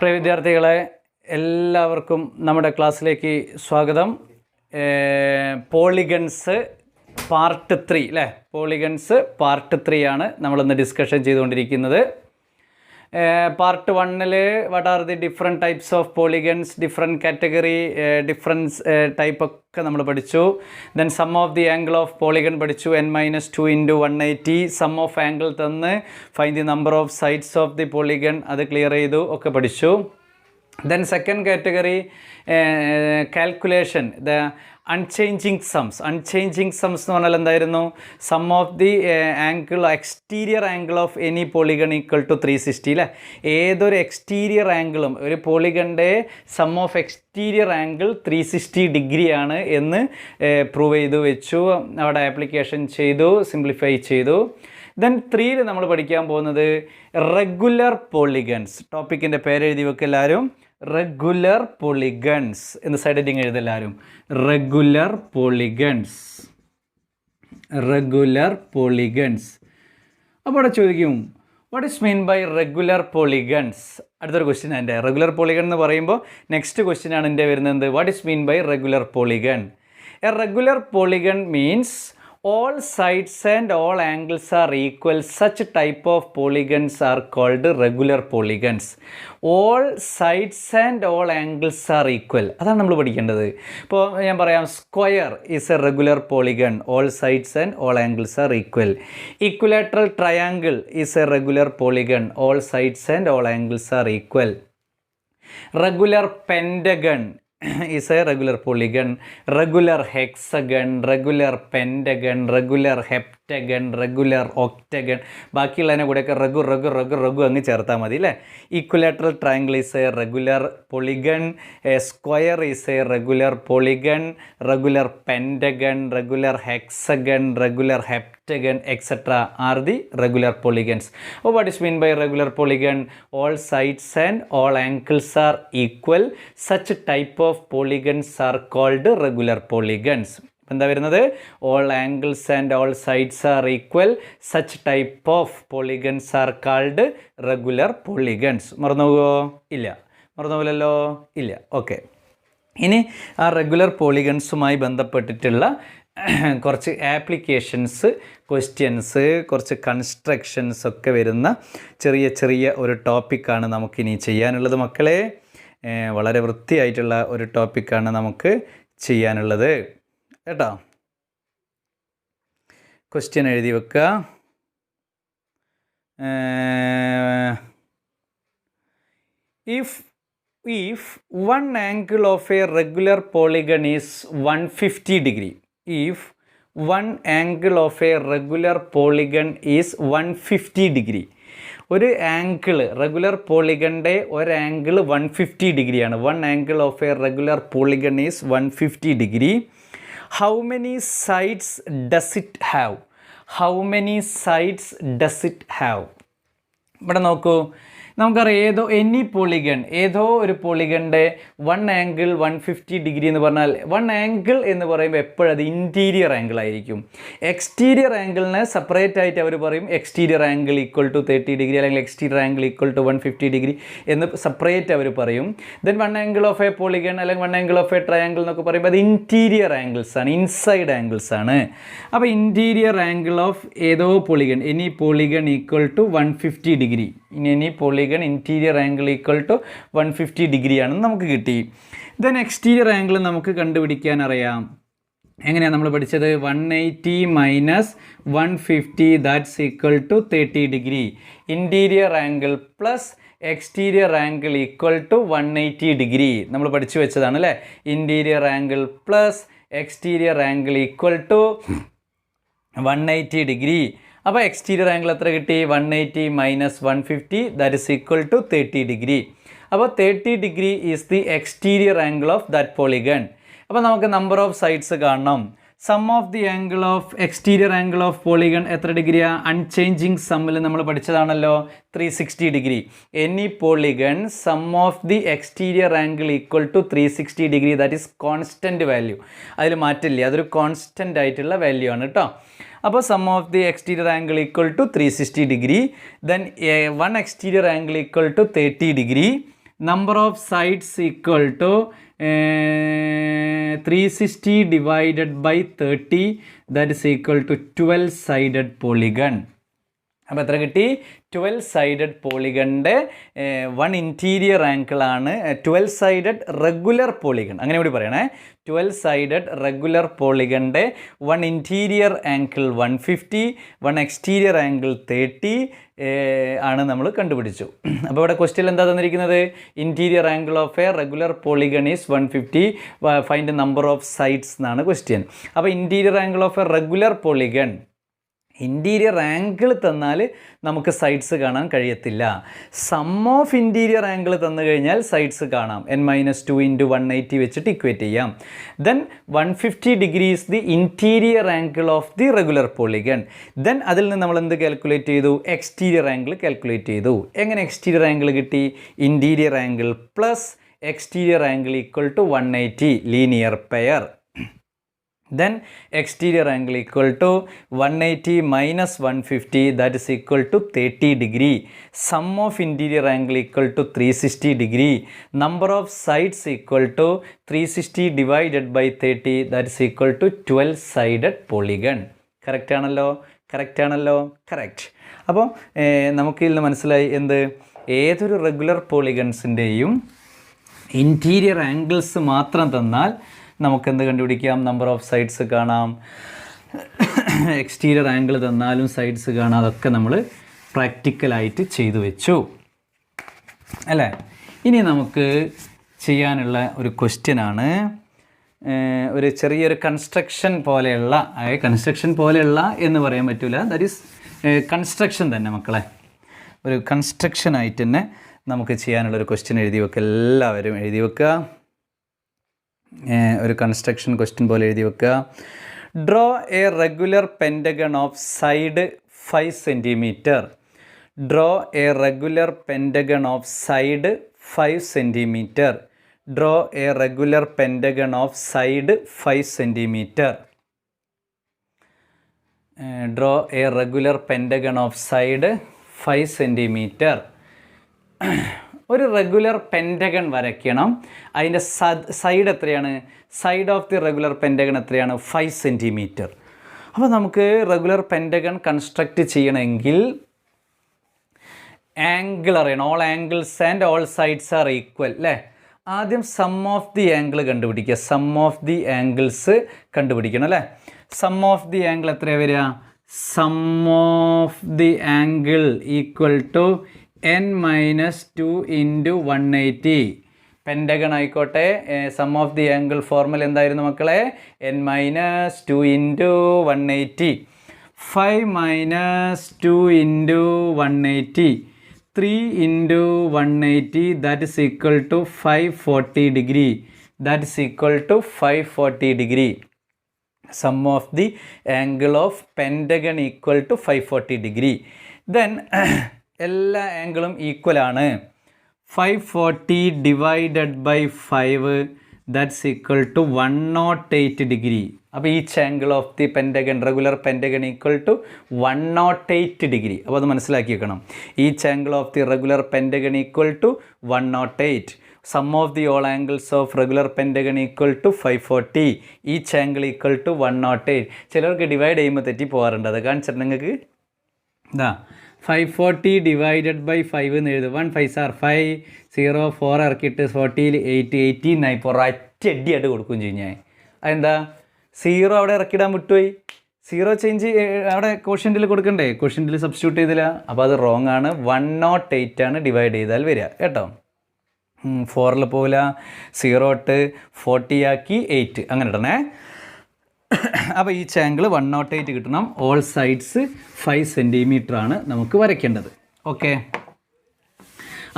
പ്രിയ വിദ്യാർത്ഥികളെ, എല്ലാവർക്കും നമ്മുടെ ക്ലാസ്സിലേക്ക് സ്വാഗതം. പോളിഗൺസ് പാർട്ട് 3 അല്ലേ? പോളിഗൺസ് പാർട്ട് 3 ആണ് നമ്മളിന്ന് ഡിസ്കഷൻ ചെയ്തുകൊണ്ടിരിക്കുന്നത്. Part 1 what are the different types of polygons, different category, difference type ഒക്കെ നമ്മൾ പഠിച്ചു. Then sum of the angle of polygon പഠിച്ചു. n-2 × 180. സം ഓഫ് ആംഗിൾ തന്ന് find the number of sides of the polygon, അത് clear ചെയ്തു, ഒക്കെ പഠിച്ചു. Then second category calculation, the unchanging sums. Unchanging sums എന്ന് പറഞ്ഞാൽ എന്തായിരുന്നു? Sum of the angle, exterior angle of any polygon equal to 360 അല്ലേ? ഏതൊരു എക്സ്റ്റീരിയർ ആംഗിളും ഒരു പോളിഗണിൻ്റെ സം ഓഫ് എക്സ്റ്റീരിയർ ആംഗിൾ 360 ഡിഗ്രിയാണ് എന്ന് പ്രൂവ് ചെയ്തു വെച്ചു. അവിടെ ആപ്ലിക്കേഷൻ ചെയ്തു, സിംപ്ലിഫൈ ചെയ്തു. ദെൻ 3 നമ്മൾ പഠിക്കാൻ പോകുന്നത് റെഗുലർ പോളിഗൺസ്. ടോപ്പിക്കിൻ്റെ പേരെഴുതി വെക്കുക എല്ലാവരും. റെഗുലർ പോളിഗൺസ് എന്ന് സൈഡ് ഹെഡിങ് എഴുതെല്ലാവരും. Regular polygons, regular polygons. അപ്പോൾ അവിടെ ചോദിക്കും, what is mean by regular polygons? അടുത്തൊരു ക്വസ്റ്റ്യൻ എൻ്റെ. റെഗുലർ പോളിഗൺ എന്ന് പറയുമ്പോൾ നെക്സ്റ്റ് ക്വസ്റ്റ്യൻ ആണ് എൻ്റെ വരുന്നത്. What is mean by regular polygon? A regular polygon means all sides and all angles are equal. Such type of polygons are called regular polygons. All sides and all angles are equal. അതാണ് നമ്മൾ പഠിക്കേണ്ടത്. ഇപ്പോൾ ഞാൻ പറയാം, square is a regular polygon. All sides and all angles are equal. Equilateral triangle is a regular polygon. All sides and all angles are equal. Regular pentagon is a regular polygon. Regular hexagon, regular pentagon, regular heptagon, regular octagon. ബാക്കിയുള്ളതിനെ കൂടെയൊക്കെ റഗു അങ്ങ് ചേർത്താൽ മതി അല്ലേ? Equilateral triangle is a regular polygon. Square is a regular polygon. Regular pentagon, regular hexagon, regular heptagon, etc. are the regular polygons. Oh, what is mean by regular polygon? All sides and all angles are equal. Such type of polygons are called regular polygons. എന്താ വരുന്നത്? all angles and all sides are equal. Such type of polygons are called regular polygons. മറന്നുപോകുമോ? ഇല്ല. മറന്നുപോലല്ലോ? ഇല്ല. Okay. ഇനി ആ regular പോളിഗൺസുമായി ബന്ധപ്പെട്ടിട്ടുള്ള കുറച്ച് applications, questions, കുറച്ച് constructions ഒക്കെ വരുന്ന ചെറിയ ചെറിയ ഒരു ടോപ്പിക്കാണ് നമുക്കിനി ചെയ്യാനുള്ളത് മക്കളെ. വളരെ വൃത്തിയായിട്ടുള്ള ഒരു ടോപ്പിക്കാണ് നമുക്ക് ചെയ്യാനുള്ളത് കേട്ടോ. ക്വസ്റ്റ്യൻ എഴുതി വെക്കുക. If one angle of a regular polygon is 150 degree, if one angle of a regular polygon is 150 degree, ഒരു ആംഗിൾ, റെഗുലർ പോളിഗണിൻ്റെ ഒരു ആംഗിൾ 150 ഡിഗ്രിയാണ്. One angle of a regular polygon is 150 degree. How many sides does it have? How many sides does it have? ഇവിടെ നോക്കൂ, നമുക്കറിയാം any polygon, ഏതോ ഒരു പോളിഗണിൻ്റെ one angle 150 degree എന്ന് പറഞ്ഞാൽ, വൺ ആംഗിൾ എന്ന് പറയുമ്പോൾ എപ്പോഴും അത് ഇൻറ്റീരിയർ ആംഗിൾ ആയിരിക്കും. എക്സ്റ്റീരിയർ ആംഗിളിനെ സെപ്പറേറ്റ് ആയിട്ട് അവർ പറയും exterior angle equal to 30 degree, അല്ലെങ്കിൽ exterior angle equal to 150 degree എന്ന് സെപ്പറേറ്റ് അവർ പറയും. Then one angle of a polygon അല്ലെങ്കിൽ one angle of a triangle എന്നൊക്കെ പറയുമ്പോൾ അത് ഇൻറ്റീരിയർ ആംഗിൾസ് ആണ്, ഇൻസൈഡ് ആംഗിൾസ് ആണ്. അപ്പോൾ ഇൻറ്റീരിയർ ആംഗിൾ ഓഫ് ഏതോ polygon, any polygon equal to 150 degree. ഇനി any polygon interior angle equal to 150 degree ആണെന്ന് നമുക്ക് കിട്ടി. ദെൻ എക്സ്റ്റീരിയർ ആംഗിൾ നമുക്ക് കണ്ടുപിടിക്കാൻ അറിയാം. എങ്ങനെയാണ് നമ്മൾ പഠിച്ചത്? 180 minus 150 that's equal to 30 degree. Interior angle plus exterior angle equal to 180 degree നമ്മൾ പഠിച്ചു വെച്ചതാണ് അല്ലേ? Interior angle plus exterior angle equal to 180 degree. അപ്പോൾ എക്സ്റ്റീരിയർ ആംഗിൾ എത്ര കിട്ടി? 180 minus 150 that is equal to 30 degree. അപ്പോൾ 30 degree is the exterior angle of that polygon. അപ്പോൾ നമുക്ക് നമ്പർ ഓഫ് സൈഡ്സ് കാണണം. Sum of the angle of exterior angle of polygon എത്ര ഡിഗ്രിയാണ്? Unchanging സമ്മിൽ നമ്മൾ പഠിച്ചതാണല്ലോ, 360 degree. Any polygon sum of the exterior angle equal to 360 degree, that is constant value. അതിൽ മാറ്റില്ല, അതൊരു കോൺസ്റ്റൻ്റ് ആയിട്ടുള്ള വാല്യൂ ആണ് കേട്ടോ. അപ്പോൾ sum of the exterior angle equal to 360 degree. Then one exterior angle equal to 30 degree. Number of sides equal to 360 divided by 30 that is equal to 12 sided polygon. അപ്പോൾ എത്ര കിട്ടി? 12 സൈഡഡ് പോളിഗണിൻ്റെ 1 interior ആംഗിളാണ് 12 sided regular polygon, അങ്ങനെ കൂടി പറയണേ. 12 sided regular പോളിഗണിൻ്റെ 1 interior angle 150, 1 exterior angle 30 ആണ് നമ്മൾ കണ്ടുപിടിച്ചു. അപ്പോൾ ഇവിടെ ക്വസ്റ്റ്യൻ എന്താ തന്നിരിക്കുന്നത്? Interior angle of a regular polygon is 150, find number of sides എന്നാണ് ക്വസ്റ്റ്യൻ. അപ്പോൾ interior angle of a regular polygon, interior angle തന്നാൽ നമുക്ക് സൈഡ്സ് കാണാൻ കഴിയത്തില്ല. സം ഓഫ് ഇൻറ്റീരിയർ ആംഗിൾ തന്നു കഴിഞ്ഞാൽ സൈഡ്സ് കാണാം. n-2 × 180 വെച്ചിട്ട് ഇക്വേറ്റ് ചെയ്യാം. Then 150 degree is the interior angle of the regular polygon. Then അതിൽ നിന്ന് നമ്മൾ എന്ത് കാൽക്കുലേറ്റ് ചെയ്തു? എക്സ്റ്റീരിയർ ആംഗിൾ കാൽക്കുലേറ്റ് ചെയ്തു. എങ്ങനെ എക്സ്റ്റീരിയർ ആംഗിൾ കിട്ടി? Interior angle plus exterior angle equal to 180 linear pair. Then exterior angle equal to 180 minus 150 that is equal to 30 degree. Sum of interior angle equal to 360 degree. Number of sides equal to 360 divided by 30 that is equal to 12 sided polygon. Correct ആണല്ലോ? Correct ആണല്ലോ? Correct. അപ്പോൾ നമുക്കിതിൽ നിന്ന് മനസ്സിലായി എന്ത്? ഏതൊരു regular പോളിഗൺസിൻ്റെയും interior angles മാത്രം തന്നാൽ നമുക്കെന്ത് കണ്ടുപിടിക്കാം? നമ്പർ ഓഫ് സൈഡ്സ് കാണാം. എക്സ്റ്റീരിയർ ആംഗിൾ തന്നാലും സൈഡ്സ് കാണാം. അതൊക്കെ നമ്മൾ പ്രാക്ടിക്കലായിട്ട് ചെയ്തു വെച്ചു അല്ലേ? ഇനി നമുക്ക് ചെയ്യാനുള്ള ഒരു ക്വസ്റ്റ്യനാണ്. ഒരു ചെറിയൊരു കൺസ്ട്രക്ഷൻ പോലെയുള്ള എന്ന് പറയാൻ പറ്റില്ല, ദാറ്റ് ഈസ് കൺസ്ട്രക്ഷൻ തന്നെ മക്കളെ. ഒരു കൺസ്ട്രക്ഷനായിട്ട് തന്നെ നമുക്ക് ചെയ്യാനുള്ളൊരു ക്വസ്റ്റ്യൻ എഴുതി വെക്കുക. എല്ലാവരും എഴുതി വെക്കുക. ഒരു കൺസ്ട്രക്ഷൻ ക്വസ്റ്റ്യൻ പോലെ എഴുതി വെക്കുക. Draw A regular pentagon of side 5 centimetre. Draw A regular pentagon of side 5 centimetre. Draw A regular pentagon of side 5 centimetre. Draw A regular pentagon of side 5 centimetre. ഒരു റെഗുലർ പെൻറ്റഗൺ വരയ്ക്കണം. അതിൻ്റെ side എത്രയാണ്? Side of the regular pentagon എത്രയാണ്? 5 centimetre. അപ്പോൾ നമുക്ക് regular pentagon construct ചെയ്യണമെങ്കിൽ angle അറിയണം. All angles and all sides are equal അല്ലേ? ആദ്യം സം ഓഫ് ദി ആംഗിൾ കണ്ടുപിടിക്കുക. സം ഓഫ് ദി ആംഗിൾസ് കണ്ടുപിടിക്കണം അല്ലേ? സം ഓഫ് ദി ആംഗിൾ എത്രയാണ് വരിക? Sum of the angle equal to n-2 × 180. Pentagon ആയിക്കോട്ടെ. Sum of the angle formula എന്തായിരുന്നു മക്കളെ? n-2 × 180. 5 - 2 × 180. 3 × 180 that is equal to 540 degree. That is equal to 540 degree. Sum of the angle of pentagon equal to 540 degree. Then എല്ലാ ആംഗിളും ഈക്വലാണ്. 540 divided by 5 that's equal to 108 degree. അപ്പോൾ each angle of the pentagon regular pentagon equal to 108 degree. അപ്പോൾ അത് മനസ്സിലാക്കി വെക്കണം. Each angle of the regular pentagon equal to 108. Sum of the all angles of regular pentagon equal to 540. Each angle equal to 108. ചിലർക്ക് divide ചെയ്യുമ്പോൾ തെറ്റി പോകാറുണ്ട്. അത് കാണിച്ചിട്ട് നിങ്ങൾക്ക് ഇതാ 540 ഡിവൈഡഡ് ബൈ 5 എന്ന് എഴുതും. 1 5 are 5, 0 4 ഇറക്കിയിട്ട് 40 18 ആയി ഒരൊറ്റ അടിയായിട്ട് കൊടുക്കുകയും ചെയ്യും ഞാൻ. അതെന്താ? 0 അവിടെ ഇറക്കിയിടാൻ വിട്ടുപോയി. 0 ചേഞ്ച് അവിടെ കോഷ്യൻറ്റിൽ കൊടുക്കണ്ടേ? കോഷ്യൻറ്റിൽ സബ്സ്റ്റിറ്റ്യൂട്ട് ചെയ്തില്ല. അപ്പോൾ അത് റോങ് ആണ്. 108 ആണ് ഡിവൈഡ് ചെയ്താൽ വരിക കേട്ടോ. 4 പോകില്ല. 0 ഇട്ട് 40 ആക്കി 8 അങ്ങനെ ഇടണേ. അപ്പോൾ ഈ ആംഗിൾ 108 കിട്ടണം. ഓൾ സൈഡ്സ് 5 സെൻറ്റിമീറ്റർ ആണ് നമുക്ക് വരയ്ക്കേണ്ടത്. ഓക്കെ.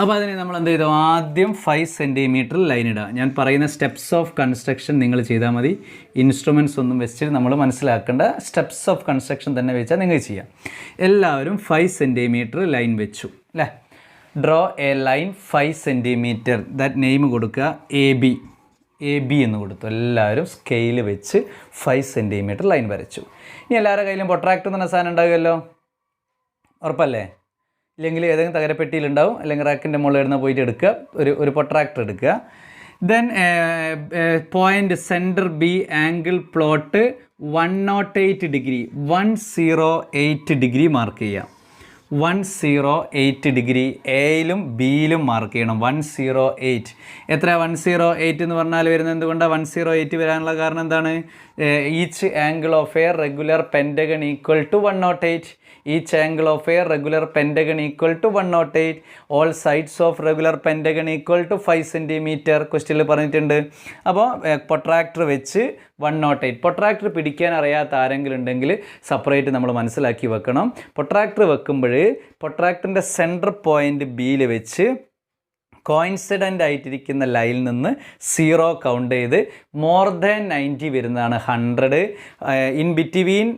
അപ്പോൾ അതിന് നമ്മൾ എന്ത് ചെയ്തു? ആദ്യം 5 സെൻറ്റിമീറ്റർ ലൈൻ ഇടുക. ഞാൻ പറയുന്ന സ്റ്റെപ്സ് ഓഫ് കൺസ്ട്രക്ഷൻ നിങ്ങൾ ചെയ്താൽ മതി. ഇൻസ്ട്രുമെൻറ്റ്സ് ഒന്നും വെച്ചിട്ട് നമ്മൾ മനസ്സിലാക്കേണ്ട സ്റ്റെപ്സ് ഓഫ് കൺസ്ട്രക്ഷൻ തന്നെ വെച്ചാൽ നിങ്ങൾക്ക് ചെയ്യാം. എല്ലാവരും 5 സെൻറ്റിമീറ്റർ ലൈൻ വെച്ചു അല്ലേ? Draw a line 5 centimetre. That name കൊടുക്കുക എ ബി എന്ന് കൊടുത്തു. എല്ലാവരും സ്കെയിൽ വെച്ച് 5 സെൻറ്റിമീറ്റർ ലൈൻ വരച്ചു. ഇനി എല്ലാവരുടെ കയ്യിലും പ്രൊട്രാക്ടർ എന്ന് പറഞ്ഞ സാധനം ഉണ്ടാകുമല്ലോ, ഉറപ്പല്ലേ? ഇല്ലെങ്കിൽ ഏതെങ്കിലും തകരപ്പെട്ടിയിലുണ്ടാവും, അല്ലെങ്കിൽ റാക്കിൻ്റെ മുകളിൽ ഇടുന്ന പോയിട്ട് എടുക്കുക, ഒരു പ്രൊട്രാക്ടർ എടുക്കുക. Then point centre B angle plot 108 degree 108 degree mark ചെയ്യുക. 108 ഡിഗ്രി എയിലും ബിയിലും മാർക്ക് ചെയ്യണം. 108 എത്ര 108 എന്ന് പറഞ്ഞാൽ വരുന്നത് എന്തുകൊണ്ടാണ് 108 വരാനുള്ള കാരണം എന്താണ്? Each angle of a regular pentagon equal to 108. Each angle of a regular pentagon equal to 108. All sides of regular pentagon equal to 5 centimetre ക്വസ്റ്റ്യനിൽ പറഞ്ഞിട്ടുണ്ട്. അപ്പോൾ പ്രൊട്രാക്ടർ വെച്ച് 108. പ്രൊട്രാക്ടർ പിടിക്കാൻ അറിയാത്ത ആരെങ്കിലും ഉണ്ടെങ്കിൽ സെപ്പറേറ്റ് നമ്മൾ മനസ്സിലാക്കി വെക്കണം. പ്രൊട്രാക്ടർ വെക്കുമ്പോൾ പ്രൊട്രാക്ടറിൻ്റെ സെൻറ്റർ പോയിൻ്റ് ബിയിൽ വെച്ച് കോയിൻസിഡൻ്റ് ആയിട്ടിരിക്കുന്ന ലൈനിൽ നിന്ന് 0 കൗണ്ട് ചെയ്ത് മോർ ദാൻ 90 വരുന്നതാണ് 100. In between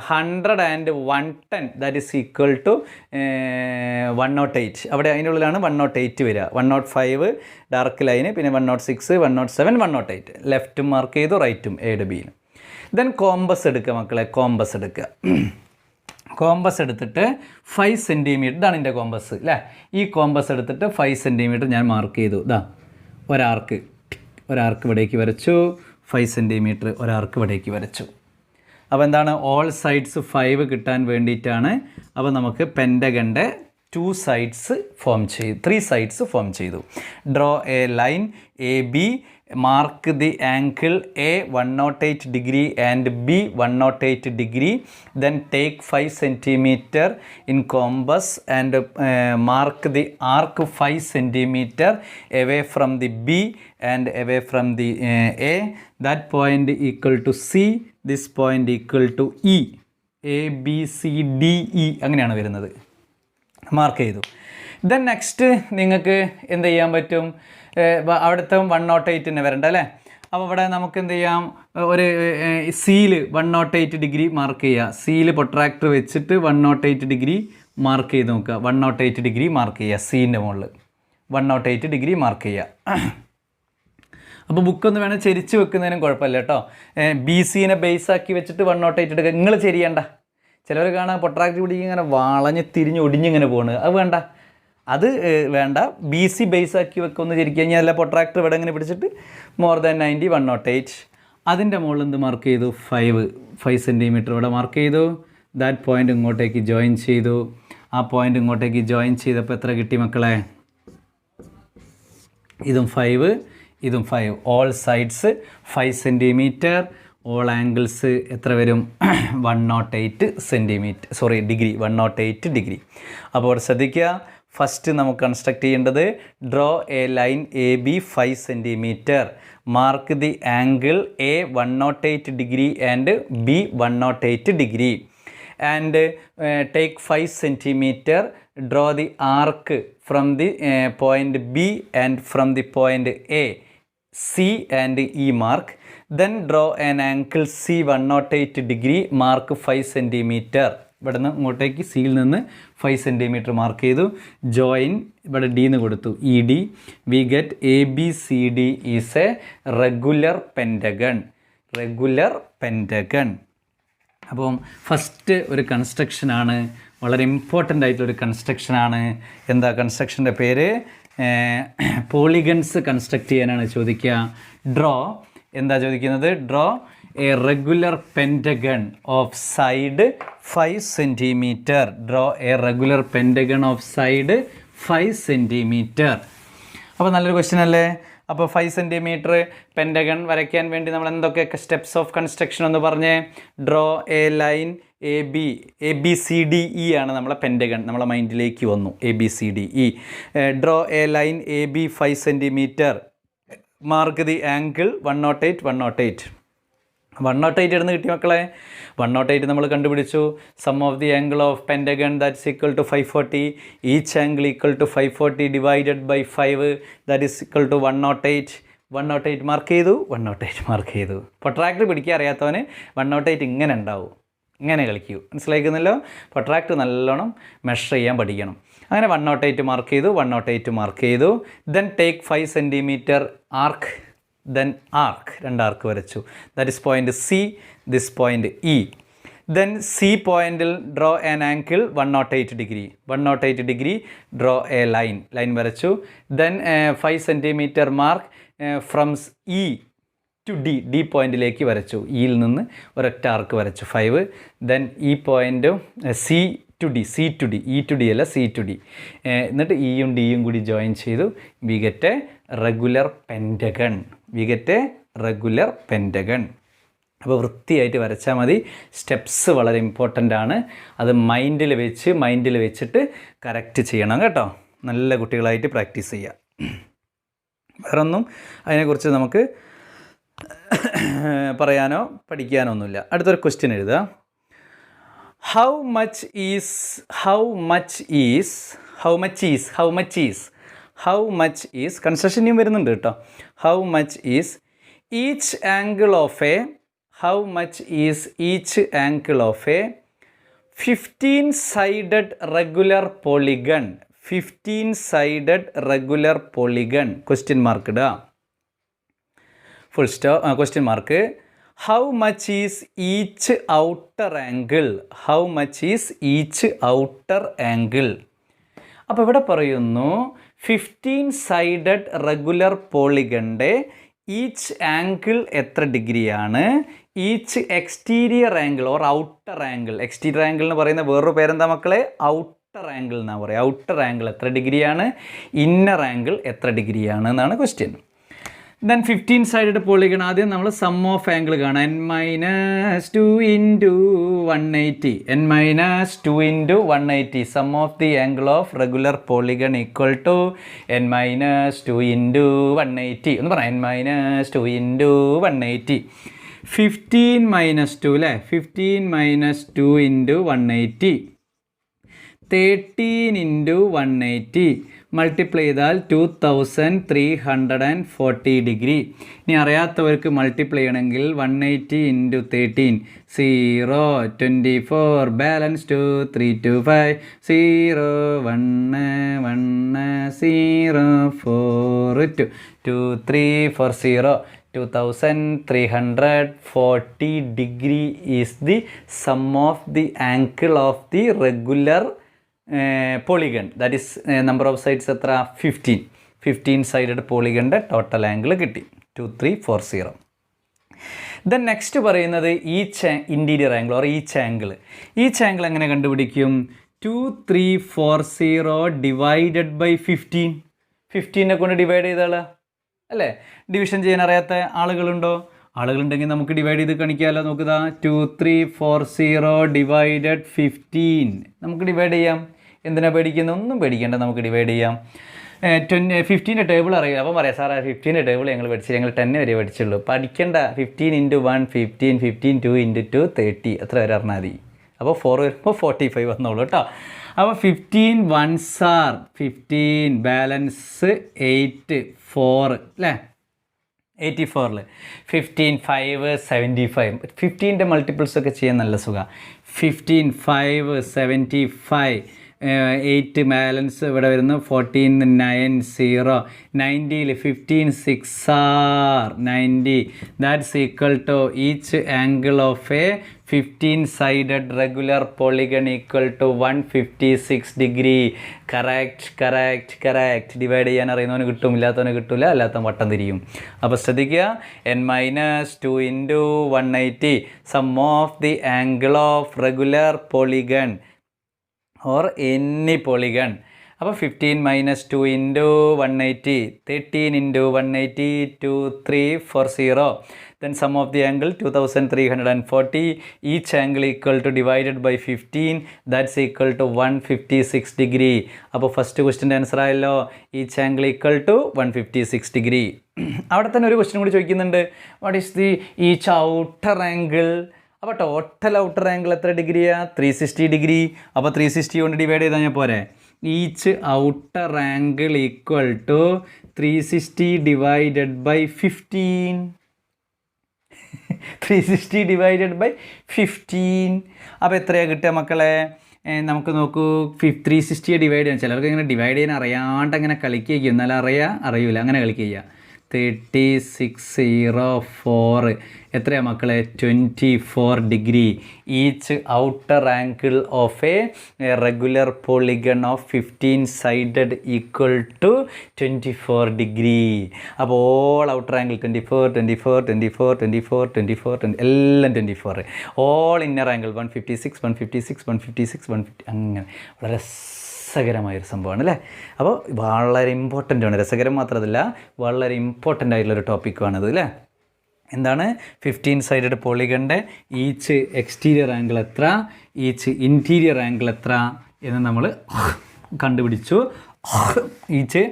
100 and 110 that is equal to 108. അവിടെ അതിൻ്റെ ഉള്ളിലാണ് 108 വരിക. 105 ഡാർക്ക് ലൈന്, പിന്നെ 106, 107, 108 ലെഫ്റ്റും മാർക്ക് ചെയ്തു, റൈറ്റും എയുടെ ബിയിലും. ദെൻ കോമ്പസ് എടുക്കുക മക്കളെ, കോമ്പസ് എടുക്കുക. കോമ്പസ് എടുത്തിട്ട് 5 സെൻറ്റിമീറ്റർ, ഇതാണ് എൻ്റെ കോമ്പസ് അല്ലേ. ഈ കോമ്പസ് എടുത്തിട്ട് 5 സെൻറ്റിമീറ്റർ ഞാൻ മാർക്ക് ചെയ്തു. ഇതാ ഒരാർക്ക് ഇവിടേക്ക് വരച്ചു, 5 സെൻറ്റിമീറ്റർ ഒരാർക്ക് ഇവിടേക്ക് വരച്ചു. അപ്പോൾ എന്താണ്, ഓൾ സൈഡ്സ് 5 കിട്ടാൻ വേണ്ടിയിട്ടാണ്. അപ്പോൾ നമുക്ക് പെൻറ്റഗണിൻ്റെ 2 സൈഡ്സ് ഫോം ചെയ്തു, 3 സൈഡ്സ് ഫോം ചെയ്തു. Draw a line A B, mark the angle A 108 degree and B 108 degree. Then take 5 centimetre in compass and mark the arc 5 centimetre away from the B and away from the A. That point equal to C, this point equal to E. A, B, C, D, E അങ്ങനെയാണ് വരുന്നത്. Mark ചെയ്തു. Then next നിങ്ങൾക്ക് എന്ത് ചെയ്യാൻ പറ്റും, അവിടുത്തെ 108 തന്നെ വരണ്ട അല്ലേ. അപ്പോൾ ഇവിടെ നമുക്ക് എന്ത് ചെയ്യാം, ഒരു സീല് 108 ഡിഗ്രി മാർക്ക് ചെയ്യുക. സീല് പ്രൊട്രാക്ടർ വെച്ചിട്ട് 108 ഡിഗ്രി മാർക്ക് ചെയ്ത് നോക്കുക. 108 ഡിഗ്രി മാർക്ക് ചെയ്യുക, സീൻ്റെ മുകളിൽ 108 ഡിഗ്രി മാർക്ക് ചെയ്യുക. അപ്പോൾ ബുക്കൊന്ന് വേണം ചെരിച്ച് വെക്കുന്നതിനും കുഴപ്പമില്ല കേട്ടോ. ബി സീനെ ബേസാക്കി വെച്ചിട്ട് 108 എടുക്കുക. നിങ്ങൾ ചെരിയണ്ട. ചിലവർ കാണാൻ പ്രൊട്രാക്ടർ പിടിക്കുക ഇങ്ങനെ വളഞ്ഞ് തിരിഞ്ഞ് ഒടിഞ്ഞിങ്ങനെ പോകുന്നത്, അത് വേണ്ട, അത് വേണ്ട. ബി സി ബേസാക്കി വെക്കൊന്ന് ശരിക്കും കഴിഞ്ഞാൽ അല്ല, പ്രൊട്രാക്ടർ ഇവിടെ ഇങ്ങനെ പിടിച്ചിട്ട് മോർ ദാൻ 90, 108. അതിൻ്റെ മുകളിൽ എന്ത് മാർക്ക് ചെയ്തു, 5 സെൻറ്റിമീറ്റർ ഇവിടെ മാർക്ക് ചെയ്തു. ദാറ്റ് പോയിൻ്റ് ഇങ്ങോട്ടേക്ക് ജോയിൻ ചെയ്തു. ആ പോയിൻ്റ് ഇങ്ങോട്ടേക്ക് ജോയിൻ ചെയ്തപ്പോൾ എത്ര കിട്ടി മക്കളെ, ഇതും 5, ഇതും 5. All sides 5 centimetre, all angles എത്ര വരും, 108 സെൻറ്റിമീറ്റർ, സോറി ഡിഗ്രി, 108 ഡിഗ്രി. അപ്പോൾ ശ്രദ്ധിക്കുക, ഫസ്റ്റ് നമുക്ക് കൺസ്ട്രക്ട് ചെയ്യേണ്ടത് draw a line A B 5 centimetre, mark the angle A 108 degree and B 108 degree, and take 5 centimetre, draw the arc from the point B and from the point A C and E mark. Then draw an angle C 108 degree, mark 5 centimetre. ഇവിടെ നിന്ന് ഇങ്ങോട്ടേക്ക് സിയിൽ നിന്ന് 5 centimetre mark ചെയ്തു. Join ഇവിടെ D എന്ന് കൊടുത്തു, E D. V get A B C D is a regular pentagon. Regular pentagon. അപ്പം ഫസ്റ്റ് ഒരു കൺസ്ട്രക്ഷനാണ്, വളരെ ഇമ്പോർട്ടൻ്റ് ആയിട്ടുള്ളൊരു കൺസ്ട്രക്ഷനാണ്. എന്താ കൺസ്ട്രക്ഷൻ്റെ പേര്, പോളിഗൺസ് കൺസ്ട്രക്ട് ചെയ്യാനാണ് ചോദിക്കുക. ഡ്രോ എന്താ ചോദിക്കുന്നത്, draw A regular pentagon of side 5 centimetre. Draw A regular pentagon of side 5 centimetre. അപ്പോൾ നല്ലൊരു ക്വസ്റ്റ്യൻ അല്ലേ. അപ്പോൾ 5 സെൻറ്റിമീറ്റർ പെൻറ്റഗൺ വരയ്ക്കാൻ വേണ്ടി നമ്മൾ എന്തൊക്കെ സ്റ്റെപ്സ് ഓഫ് കൺസ്ട്രക്ഷൻ എന്ന് പറഞ്ഞേ. Draw a line A B C D E ആണ് നമ്മളെ പെൻറ്റഗൺ, നമ്മളെ മൈൻഡിലേക്ക് വന്നു. A B C D E. Draw a line A B 5 centimetre, mark the angle 108, 108. 108 എടുന്ന് കിട്ടി മക്കളെ. 108 നമ്മൾ കണ്ടുപിടിച്ചു. Sum of the angle of pentagon that's equal to 540. Each angle equal to 540 divided by 5 that is equal to 108. 108 mark ചെയ്തു, 108 mark ചെയ്തു. Protractor പിടിക്കാൻ അറിയാത്തവന് 108 ഇങ്ങനെ ഉണ്ടാവും, ഇങ്ങനെ കളിക്കൂ. മനസ്സിലാക്കുന്നല്ലോ. പ്രൊട്രാക്ടർ നല്ലോണം മെഷർ ചെയ്യാൻ പഠിക്കണം. അങ്ങനെ 108 മാർക്ക് ചെയ്തു, 108 മാർക്ക് ചെയ്തു. Then take 5 centimetre arc, then arc, 2 arc വരച്ചു. That is point C, this point E. Then C പോയിന്റിൽ draw an angle 108 degree. 108 degree draw a line വരച്ചു. Then 5 centimetre mark from E to D പോയിന്റിലേക്ക് വരച്ചു. ഇയിൽ നിന്ന് ഒരൊറ്റ ആർക്ക് വരച്ചു 5. Then ഈ പോയിൻറ്റും C to D E to D അല്ല സി ടു ഡി. എന്നിട്ട് ഇയും ഡിയും കൂടി ജോയിൻ ചെയ്തു. We get a regular pentagon. അപ്പോൾ വൃത്തിയായിട്ട് വരച്ചാൽ മതി. സ്റ്റെപ്സ് വളരെ ഇമ്പോർട്ടൻ്റ് ആണ്. അത് മൈൻഡിൽ വെച്ചിട്ട് കറക്റ്റ് ചെയ്യണം കേട്ടോ. നല്ല കുട്ടികളായിട്ട് പ്രാക്ടീസ് ചെയ്യുക. വേറൊന്നും അതിനെക്കുറിച്ച് നമുക്ക് പറയാനോ പഠിക്കാനോ ഒന്നുമില്ല. അടുത്തൊരു ക്വസ്റ്റ്യൻ എഴുതുക. How much is കൺസ്ട്രക്ഷനും വരുന്നുണ്ട് കേട്ടോ. How much is each angle of a 15-sided regular polygon? 15-sided regular polygon question mark ഇടുക. question mark. How much is each outer angle? അപ്പോൾ ഇവിടെ പറയുന്നു 15-sided റെഗുലർ പോളിഗണിൻ്റെ ഈച്ച് ആംഗിൾ എത്ര ഡിഗ്രിയാണ്, each exterior angle or outer angle. Exterior angle എന്ന് പറയുന്ന വേറൊരു പേരെന്താ മക്കളെ? ഔട്ടർ ആംഗിൾ എന്നാണ് പറയുക. ഔട്ടർ ആംഗിൾ എത്ര ഡിഗ്രിയാണ്, ഇന്നർ ആംഗിൾ എത്ര ഡിഗ്രിയാണ് എന്നാണ് ക്വസ്റ്റ്യൻ. ദെൻ 15-sided പോളിഗൺ ആദ്യം നമ്മൾ സം ഓഫ് ആംഗിൾ കാണാം. n-2 × 180. n-2 × 180. Sum of the angle of regular polygon equal to n-2 × 180 എന്ന് പറയാം. n-2 × 180. 15 - 2 അല്ലേ? 15 - 2 × 180. 13 × 180 മൾട്ടിപ്ലൈ ചെയ്താൽ 2340 ഡിഗ്രി. ഇനി അറിയാത്തവർക്ക് മൾട്ടിപ്ലൈ ചെയ്യണമെങ്കിൽ 180 × 13 0 24 balance 2 3 2 5 0 1 1 0 4 2 2 3 4 0 2340 degree is the sum of the angle of the regular polygon. That is number of sides എത്ര? 15-sided polygonൻ്റെ total angle കിട്ടി 2340. Then next പറയുന്നത് each interior angle or each angle. Each angle എങ്ങനെ കണ്ടുപിടിക്കും? 2340 divided by 15. 15നെ കൊണ്ട് divide ചെയ്താളാ അല്ലേ? Division ചെയ്യാൻ അറിയാത്ത ആളുകളുണ്ടെങ്കിൽ നമുക്ക് ഡിവൈഡ് ചെയ്ത് കാണിക്കാമല്ലോ. നോക്കുക, 2340 ഡിവൈഡഡ് 15 നമുക്ക് ഡിവൈഡ് ചെയ്യാം. എന്തിനാ പേടിക്കുന്നത്? ഒന്നും പേടിക്കേണ്ട, നമുക്ക് ഡിവൈഡ് ചെയ്യാം. 15ൻ്റെ ടേബിൾ അറിയില്ല. അപ്പം പറയാം സാറേ 15ൻ്റെ ടേബിൾ ഞങ്ങൾ പഠിച്ചില്ല, ഞങ്ങൾ 10 വരെ പഠിച്ചുള്ളൂ. പഠിക്കേണ്ട. 15 × 1 15, 15 2 × 2 30 എത്ര വരെ അറിഞ്ഞാൽ മതി. അപ്പോൾ 4 വരുമ്പോൾ 45 വന്നോളൂ കേട്ടോ. അപ്പോൾ 15 1s are 15 ബാലൻസ് 8 4 അല്ലേ? 84 15 5 75. 15ൻ്റെ മൾട്ടിപ്പിൾസ് ഒക്കെ ചെയ്യാൻ നല്ല സുഖമാണ്. 15 5 75 8 ബാലൻസ് ഇവിടെ വരുന്നു 14 9 0 90 15 6 are 90. That's equal to each angle of a 15-sided regular polygon equal to 156 degree. Correct. Divide ചെയ്യാൻ അറിയുന്നവന് കിട്ടും, ഇല്ലാത്തവന് കിട്ടില്ല, അല്ലാത്തവൻ വട്ടം തിരിയും. അപ്പോൾ ശ്രദ്ധിക്കുക, n-2 × 180 sum of the angle of regular polygon or any polygon. അപ്പോൾ 15 - 2 × 180 13 × 180 2340. Then sum of the angle 2340. Each angle equal to divided by 15. That's equal to 156 degree. അപ്പോൾ first ക്വസ്റ്റ്യൻ്റെ ആൻസർ ആയല്ലോ. Each angle equal to 156 degree. അവിടെ തന്നെ ഒരു question കൂടി ചോദിക്കുന്നുണ്ട്. What is the each outer angle? അപ്പോൾ ടോട്ടൽ ഔട്ടർ ആംഗിൾ എത്ര ഡിഗ്രിയാണ്? 360 ഡിഗ്രി. അപ്പോൾ 360 കൊണ്ട് ഡിവൈഡ് ചെയ്താൽ ഞാൻ പോരെ. Each outer angle equal to 360 divided by 15. 360 divided by 15. അപ്പോൾ എത്രയാണ് കിട്ടുക മക്കളെ? നമുക്ക് നോക്കൂ, 360 ഡിവൈഡ് ചെയ്യാൻ ചിലർക്ക് ഇങ്ങനെ ഡിവൈഡ് ചെയ്യാൻ അറിയാണ്ട് അങ്ങനെ കളിക്കുകയും എന്നാലും അറിയൂല, അങ്ങനെ കളിക്കുക. 3604 എത്രയാണ് മക്കളെ 24 degree. Each outer angle of a regular polygon of 15 sided equal to 24 degree. അപ്പോൾ ഓൾ ഔട്ടർ ആംഗിൾ 24 24 24 24 24 എല്ലാം 24. ഓൾ ഇന്നർ ആംഗിൾ 156 156 156 150 അങ്ങനെ വളരെ രസകരമായൊരു സംഭവമാണ് അല്ലേ. അപ്പോൾ വളരെ ഇമ്പോർട്ടൻ്റ് ആണ്. രസകരം മാത്രമല്ല വളരെ ഇമ്പോർട്ടൻ്റ് ആയിട്ടുള്ളൊരു ടോപ്പിക്കുമാണിത് അല്ലേ. എന്താണ് 15 സൈഡഡ് പോളിഗണിൻ്റെ ഈച്ച് എക്സ്റ്റീരിയർ ആംഗിൾ എത്ര, ഈച്ച് ഇൻറ്റീരിയർ ആംഗിൾ എത്ര എന്ന് നമ്മൾ കണ്ടുപിടിച്ചു. Each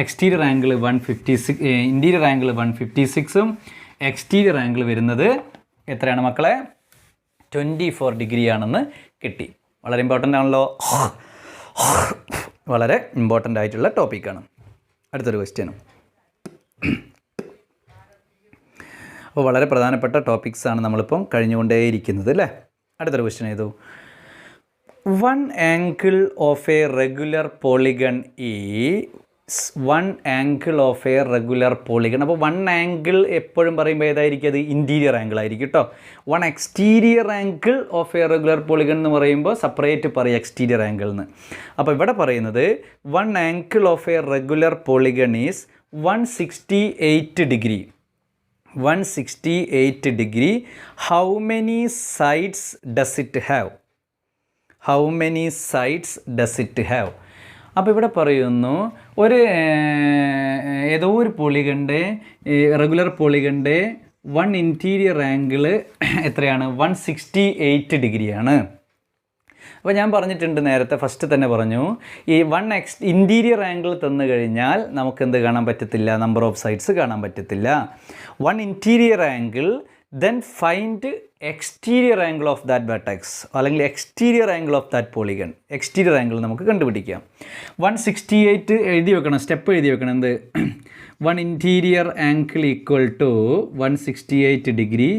exterior angle 156, interior angle 156ഉം എക്സ്റ്റീരിയർ ആംഗിൾ വരുന്നത് എത്രയാണ് മക്കളെ 24 ഡിഗ്രിയാണെന്ന് കിട്ടി. വളരെ ഇമ്പോർട്ടൻ്റ് ആണല്ലോ. വളരെ ഇമ്പോർട്ടൻ്റ് ആയിട്ടുള്ള ടോപ്പിക്കാണ്. അടുത്തൊരു ക്വസ്റ്റ്യനും അപ്പോൾ വളരെ പ്രധാനപ്പെട്ട ടോപ്പിക്സാണ് നമ്മളിപ്പം കഴിഞ്ഞുകൊണ്ടേയിരിക്കുന്നത് അല്ലേ. അടുത്തൊരു ക്വസ്റ്റ്യൻ ചെയ്തു. One angle of a regular polygon one angle of a regular polygon. അപ്പോൾ വൺ ആംഗിൾ എപ്പോഴും പറയുമ്പോൾ ഏതായിരിക്കും? അത് ഇൻറ്റീരിയർ ആംഗിൾ ആയിരിക്കും കേട്ടോ. One exterior angle of a regular പോളിഗൺ എന്ന് പറയുമ്പോൾ സെപ്പറേറ്റ് പറയും എക്സ്റ്റീരിയർ ആംഗിൾ എന്ന്. അപ്പോൾ ഇവിടെ പറയുന്നത് one angle of a regular polygon is 168 degree. 168 degree. How many sides does it have? How many sides does it have? അപ്പോൾ ഇവിടെ പറയുന്നു ഏതോ ഒരു പോളിഗണിൻ്റെ റെഗുലർ പോളിഗണിൻ്റെ വൺ ഇൻറ്റീരിയർ ആംഗിൾ എത്രയാണ്? 168 ഡിഗ്രിയാണ്. അപ്പോൾ ഞാൻ പറഞ്ഞിട്ടുണ്ട് നേരത്തെ, ഫസ്റ്റ് തന്നെ പറഞ്ഞു, ഈ ഇൻറ്റീരിയർ ആംഗിൾ തന്നു കഴിഞ്ഞാൽ നമുക്ക് എന്ത് കാണാൻ പറ്റത്തില്ല? നമ്പർ ഓഫ് സൈഡ്സ് കാണാൻ പറ്റത്തില്ല. One interior angle, then find exterior angle of that vertex, അല്ലെങ്കിൽ exterior angle of that polygon. Exterior angle നമുക്ക് കണ്ടുപിടിക്കാം. 168 എഴുതി വെക്കണം, സ്റ്റെപ്പ് എഴുതി വെക്കണം. എന്ത്? One interior angle equal to 168 degree.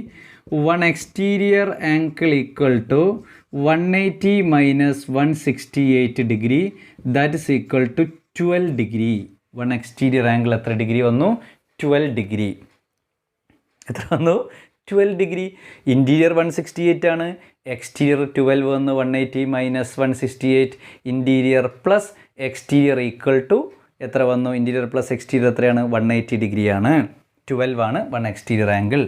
One exterior angle equal to 180 minus 168 degree. That is equal to 12 degree. One exterior angle എത്ര degree വന്നു? 12 ഡിഗ്രി. എത്ര വന്നു? 12 ഡിഗ്രി. ഇൻറ്റീരിയർ 168 ആണ്, എക്സ്റ്റീരിയർ 12 വന്നു. 180 minus 168, interior plus exterior equal to എത്ര വന്നു? Interior plus exterior എത്രയാണ്? 180 ഡിഗ്രിയാണ്. 12 ആണ് വൺ എക്സ്റ്റീരിയർ ആംഗിൾ.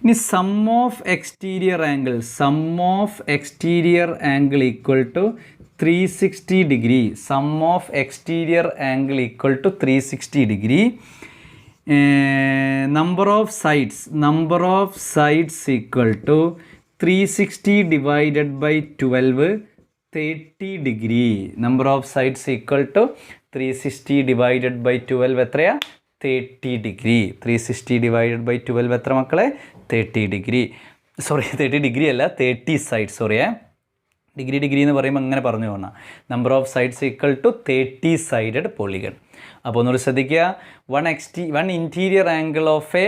ഇനി sum of exterior angle, sum of exterior angle equal to 360 degree. Sum of exterior angle equal to 360 degree. number of sides equal to 360 divided by 12, 30 degree. Number of sides equal to 360 divided by 12 എത്രയാ? 30 degree. 360 divided by 12 എത്ര മക്കളെ? 30 degree. Sorry 30 degree അല്ല, 30 sides. സോറിയേ, degree എന്ന് പറയുമ്പോൾ അങ്ങനെ പറഞ്ഞു പോകണം. Number of sides equal to 30 sided polygon. അപ്പോൾ ഒന്നുകൂടി ശ്രദ്ധിക്കുക. One interior angle of a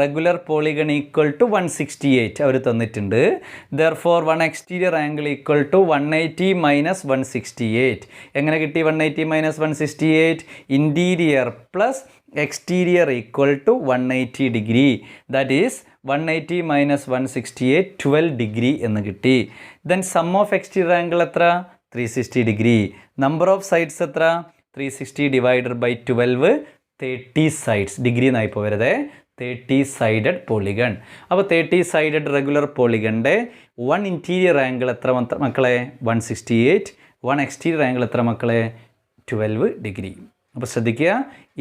regular polygon equal to 168 അവർ തന്നിട്ടുണ്ട്. Therefore one exterior angle equal to 180 minus 168. എങ്ങനെ കിട്ടി 180 minus 168? Interior plus exterior equal to 180 degree. That is 180 minus 168, 12 degree എന്ന് കിട്ടി. Then sum of exterior angle എത്ര? 360 degree. Number of sides എത്ര? 360 divided by 12, 30 sides. Degree എന്നായി പോകരുത്, 30 sided polygon. അപ്പോൾ 30 sided regular പോളിഗണിൻ്റെ വൺ ഇൻറ്റീരിയർ ആംഗിൾ എത്ര മക്കളെ? 168. വൺ എക്സ്റ്റീരിയർ ആംഗിൾ എത്ര മക്കളെ? 12 ഡിഗ്രി. അപ്പോൾ ശ്രദ്ധിക്കുക,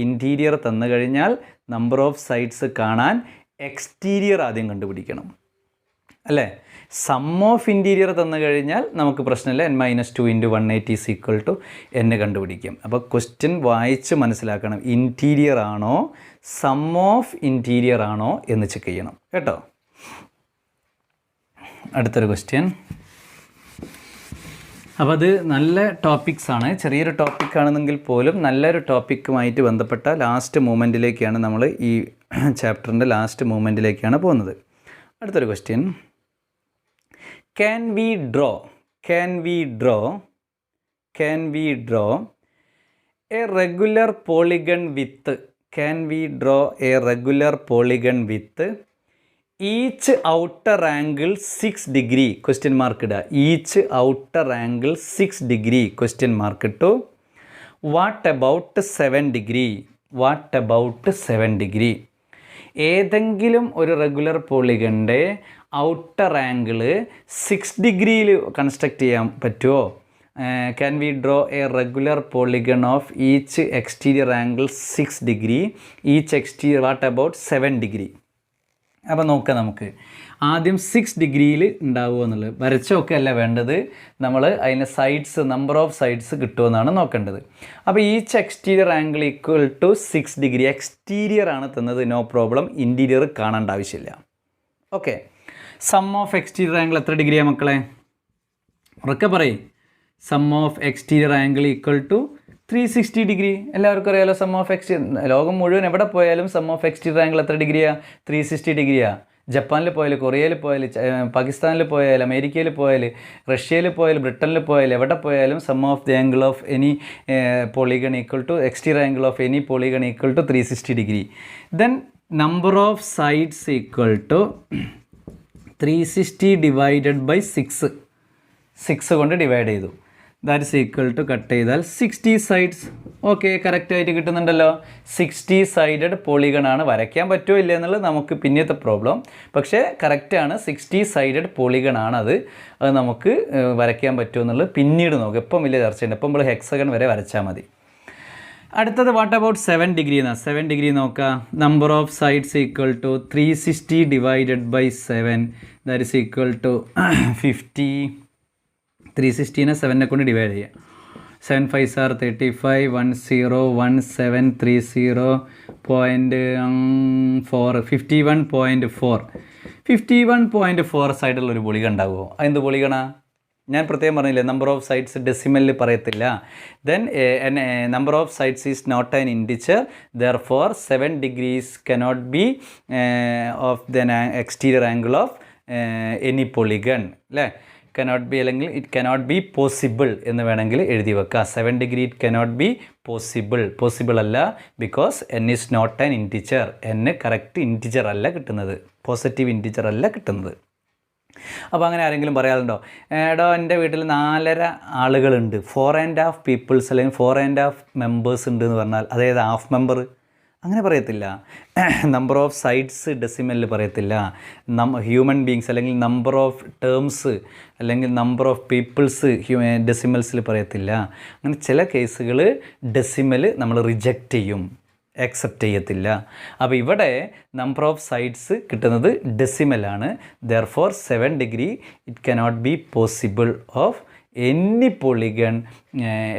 ഇൻറ്റീരിയർ തന്നു കഴിഞ്ഞാൽ നമ്പർ ഓഫ് സൈഡ്സ് കാണാൻ എക്സ്റ്റീരിയർ ആദ്യം കണ്ടുപിടിക്കണം അല്ലേ. സം ഓഫ് ഇൻറ്റീരിയർ തന്നു കഴിഞ്ഞാൽ നമുക്ക് പ്രശ്നമില്ല. n-2 × 180 is equal to n കണ്ടുപിടിക്കും. അപ്പോൾ ക്വസ്റ്റ്യൻ വായിച്ച് മനസ്സിലാക്കണം. ഇൻറ്റീരിയർ ആണോ സം ഓഫ് ഇൻറ്റീരിയർ ആണോ എന്ന് ചെക്ക് ചെയ്യണം കേട്ടോ. അടുത്തൊരു ക്വസ്റ്റ്യൻ. അപ്പോൾ അത് നല്ല ടോപ്പിക്സാണ്, ചെറിയൊരു ടോപ്പിക്കാണെന്നെങ്കിൽ പോലും നല്ലൊരു ടോപ്പിക്കുമായിട്ട് ബന്ധപ്പെട്ട ലാസ്റ്റ് മൂമെൻറ്റിലേക്കാണ് നമ്മൾ ഈ ചാപ്റ്ററിൻ്റെ ലാസ്റ്റ് മൂമെൻറ്റിലേക്കാണ് പോകുന്നത്. അടുത്തൊരു question. Can we draw a regular polygon with can we draw a regular polygon with each outer angle 6 degree question mark ഇടുക. each outer angle 6 degree question mark ഇട്ടു. what about 7 degree? what about 7 degree? ഏതെങ്കിലും ഒരു regular പോളിഗണിൻ്റെ outer angle 6 ഡിഗ്രിയിൽ construct ചെയ്യാൻ പറ്റുമോ? Can we draw A regular polygon of each exterior angle 6 degree, each exterior what about 7 degree? അപ്പോൾ നോക്കാം, നമുക്ക് ആദ്യം 6 ഡിഗ്രിയിൽ ഉണ്ടാവുമോ എന്നുള്ളത് വരച്ചൊക്കെ അല്ല വേണ്ടത്, നമ്മൾ അതിന് സൈഡ്സ് നമ്പർ ഓഫ് സൈഡ്സ് കിട്ടുമെന്നാണ് നോക്കേണ്ടത്. അപ്പോൾ each exterior angle equal to 6 degree. Exterior ആണ് തന്നത്, നോ പ്രോബ്ലം, ഇൻറ്റീരിയർ കാണേണ്ട ആവശ്യമില്ല. Okay, sum of exterior angle എത്ര ഡിഗ്രിയാണ് മക്കളെ? ഉറക്കെ പറയും. Sum of exterior angle equal to 360 degree. എല്ലാവർക്കും അറിയാലോ സം ഓഫ് എക്സ്റ്റീരിയർ. ലോകം മുഴുവൻ എവിടെ പോയാലും സം ഓഫ് എക്സ്റ്റീരിയർ ആംഗിൾ എത്ര ഡിഗ്രിയാണ്? 360 ഡിഗ്രിയാണ്. ജപ്പാനിൽ പോയാൽ, കൊറിയയിൽ പോയാൽ, പാകിസ്ഥാനിൽ പോയാൽ, അമേരിക്കയിൽ പോയാൽ, റഷ്യയിൽ പോയാൽ, ബ്രിട്ടനിൽ പോയാൽ, എവിടെ പോയാലും sum of the angle of any polygon equal to exterior angle of any polygon equal to 360 degree. Then number of sides equal to 360 divided by 6 കൊണ്ട് ഡിവൈഡ് ചെയ്തു. That is equal to cut ചെയ്താൽ 60 sides. Okay, കറക്റ്റായിട്ട് കിട്ടുന്നുണ്ടല്ലോ. 60 sided polygon ആണ്. വരയ്ക്കാൻ പറ്റുമോ ഇല്ല എന്നുള്ളത് നമുക്ക് പിന്നത്തെ പ്രോബ്ലം, പക്ഷേ കറക്റ്റാണ്. 60 സൈഡഡ് പോളിഗൺ ആണ് അത് നമുക്ക് വരയ്ക്കാൻ പറ്റുമോ എന്നുള്ളത് പിന്നീട് നോക്കാം. ഇപ്പം വലിയ ചർച്ചയുണ്ട്. ഇപ്പം നമ്മൾ ഹെക്സഗൺ വരെ വരച്ചാൽ മതി. അടുത്തത് വാട്ട് അബൌട്ട് 7 ഡിഗ്രി എന്നാണ്. 7 ഡിഗ്രി നോക്കാം. Number of sides equal to 360 divided by 7 that is equal to 50. 360നെ 7നെ കൊണ്ട് ഡിവൈഡ് ചെയ്യുക. 7 5 ആർ 35, 101730.4 51.4. 51.4 സൈഡുള്ളൊരു പൊളിക ഉണ്ടാകുമോ? അതെന്ത് പൊളികണ? ഞാൻ പ്രത്യേകം പറഞ്ഞില്ലേ, നമ്പർ ഓഫ് സൈഡ്സ് ഡെസിമലിൽ പറയത്തില്ല. Then number of sides is not an integer, therefore 7 degrees cannot be of the exterior angle of any polygon. അല്ലേ? cannot be അല്ലെങ്കിൽ ഇറ്റ് cannot be possible എന്ന് വേണമെങ്കിൽ എഴുതി വെക്കുക. 7 degree it cannot be possible അല്ല, because n is not an integer. n correct integer അല്ല കിട്ടുന്നത്, positive integer അല്ല കിട്ടുന്നത്. അപ്പോൾ അങ്ങനെ ആരെങ്കിലും പറയാറുണ്ടോ, എടോ എൻ്റെ വീട്ടിൽ 4.5 ആളുകളുണ്ട്, 4.5 പീപ്പിൾസ് അല്ലെങ്കിൽ 4.5 മെമ്പേഴ്സ് ഉണ്ട് എന്ന് പറഞ്ഞാൽ അതേത് ഹാഫ് മെമ്പർ? അങ്ങനെ പറയത്തില്ല. നമ്പർ ഓഫ് സൈഡ്സ് ഡെസിമലിൽ പറയത്തില്ല. ഹ്യൂമൻ ബീങ്സ് അല്ലെങ്കിൽ നമ്പർ ഓഫ് ടേംസ് അല്ലെങ്കിൽ നമ്പർ ഓഫ് പീപ്പിൾസ് ഡെസിമൽസിൽ പറയത്തില്ല. അങ്ങനെ ചില കേസുകൾ ഡെസിമൽ നമ്മൾ റിജക്റ്റ് ചെയ്യും, ആക്സെപ്റ്റ് ചെയ്യത്തില്ല. അപ്പോൾ ഇവിടെ നമ്പർ ഓഫ് സൈഡ്സ് കിട്ടുന്നത് ഡെസിമലാണ്. Therefore 7 degree it cannot be possible of any polygon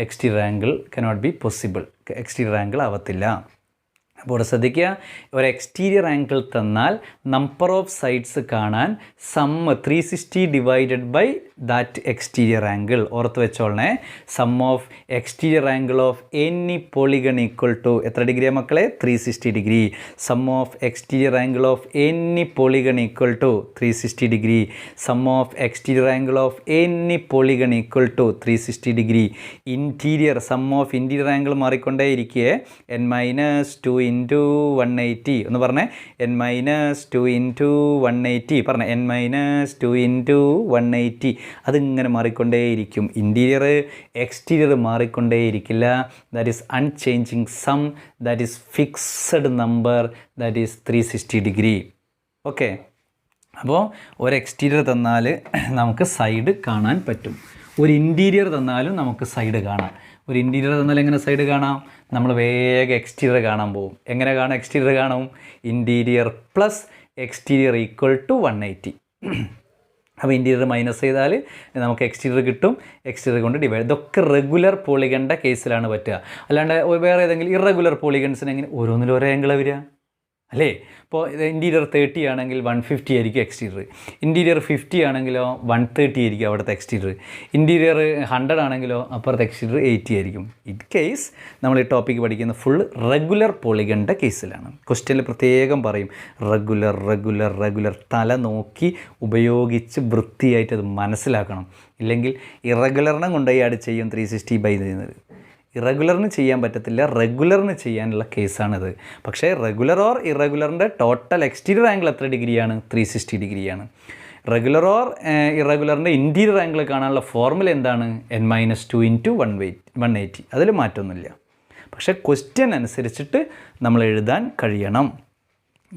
exterior angle cannot be possible, exterior angle ആവത്തില്ല. അപ്പോൾ ശ്രദ്ധിക്കുക, ഒരു എക്സ്റ്റീരിയർ ആംഗിൾ തന്നാൽ നമ്പർ ഓഫ് സൈഡ്സ് കാണാൻ 360 divided by that exterior angle ഓർത്ത് വെച്ചോളണേ. Sum of exterior angle of any polygon equal to എത്ര ഡിഗ്രിയാണ് മക്കളെ? 360 degree. Sum of exterior angle of any polygon equal to 360 degree. Sum of exterior angle of any polygon equal to 360 degree. Interior sum of interior angle മാറിക്കൊണ്ടേ ഇരിക്കുകയെ. n-2 into 180 ഒന്ന് പറഞ്ഞേ. n-2 into 180 പറഞ്ഞേ. n-2 into 180 അതിങ്ങനെ മാറിക്കൊണ്ടേയിരിക്കും. Interior exterior മാറിക്കൊണ്ടേയിരിക്കില്ല. That is unchanging sum, that is fixed number, that is 360 degree. Okay, അപ്പോൾ ഒരു എക്സ്റ്റീരിയർ തന്നാൽ നമുക്ക് സൈഡ് കാണാൻ പറ്റും, ഒരു ഇൻറ്റീരിയർ തന്നാലും നമുക്ക് സൈഡ് കാണാം. ഒരു ഇൻറ്റീരിയർ തന്നാൽ എങ്ങനെ സൈഡ് കാണാം? നമ്മൾ വേഗം എക്സ്റ്റീരിയർ കാണാൻ പോകും. എങ്ങനെ കാണാം എക്സ്റ്റീരിയർ കാണും? Interior plus exterior equal to 180. അപ്പോൾ ഇൻറ്റീരിയർ മൈനസ് ചെയ്താൽ നമുക്ക് എക്സ്റ്റീരിയർ കിട്ടും. എക്സ്റ്റീരിയർ കൊണ്ട് ഡിവൈഡ്. ഇതൊക്കെ റെഗുലർ പോളിഗണിൻ്റെ കേസിലാണ് പറ്റുക. അല്ലാണ്ട് വേറെ ഏതെങ്കിലും ഇറഗുലർ പോളിഗൺസിന് എങ്ങനെ ഓരോന്നിലും ഓരോ ആംഗിളാണ് വരിക അല്ലേ? ഇപ്പോൾ ഇൻറ്റീരിയർ 30 ആണെങ്കിൽ 150 ആയിരിക്കും എക്സ്റ്റീരിയർ. ഇൻറ്റീരിയർ 50 ആണെങ്കിലോ 130 ആയിരിക്കും അവിടുത്തെ എക്സ്റ്റീരിയർ. ഇൻറ്റീരിയർ 100 ആണെങ്കിലോ അപ്പുറത്തെ എക്സ്റ്റീരിയർ 80 ആയിരിക്കും. ഇൻ കേസ് നമ്മൾ ഈ ടോപ്പിക്ക് പഠിക്കുന്ന ഫുൾ റെഗുലർ പോളിഗണിൻ്റെ കേസിലാണ്. ക്വസ്റ്റ്യനിൽ പ്രത്യേകം പറയും റെഗുലർ തല നോക്കി ഉപയോഗിച്ച് വൃത്തിയായിട്ട് അത് മനസ്സിലാക്കണം. ഇല്ലെങ്കിൽ ഇറഗുലറിനെ കൊണ്ടുപോയി ആഡ് ചെയ്യും 360 ബൈ ചെയ്യുന്നത്. ഇറഗുലറിന് ചെയ്യാൻ പറ്റത്തില്ല, റെഗുലറിന് ചെയ്യാനുള്ള കേസാണിത്. പക്ഷേ റെഗുലർ ഓർ ഇറഗുലറിൻ്റെ ടോട്ടൽ എക്സ്റ്റീരിയർ ആംഗിൾ എത്ര ഡിഗ്രിയാണ്? 360 ഡിഗ്രിയാണ്. റെഗുലർ ഓർ ഇറഗുലറിൻ്റെ ഇൻറ്റീരിയർ ആംഗിൾ കാണാനുള്ള ഫോർമുല എന്താണ്? n-2 × 180. അതിൽ മാറ്റമൊന്നുമില്ല. പക്ഷേ ക്വസ്റ്റ്യൻ അനുസരിച്ചിട്ട് നമ്മൾ എഴുതാൻ കഴിയണം.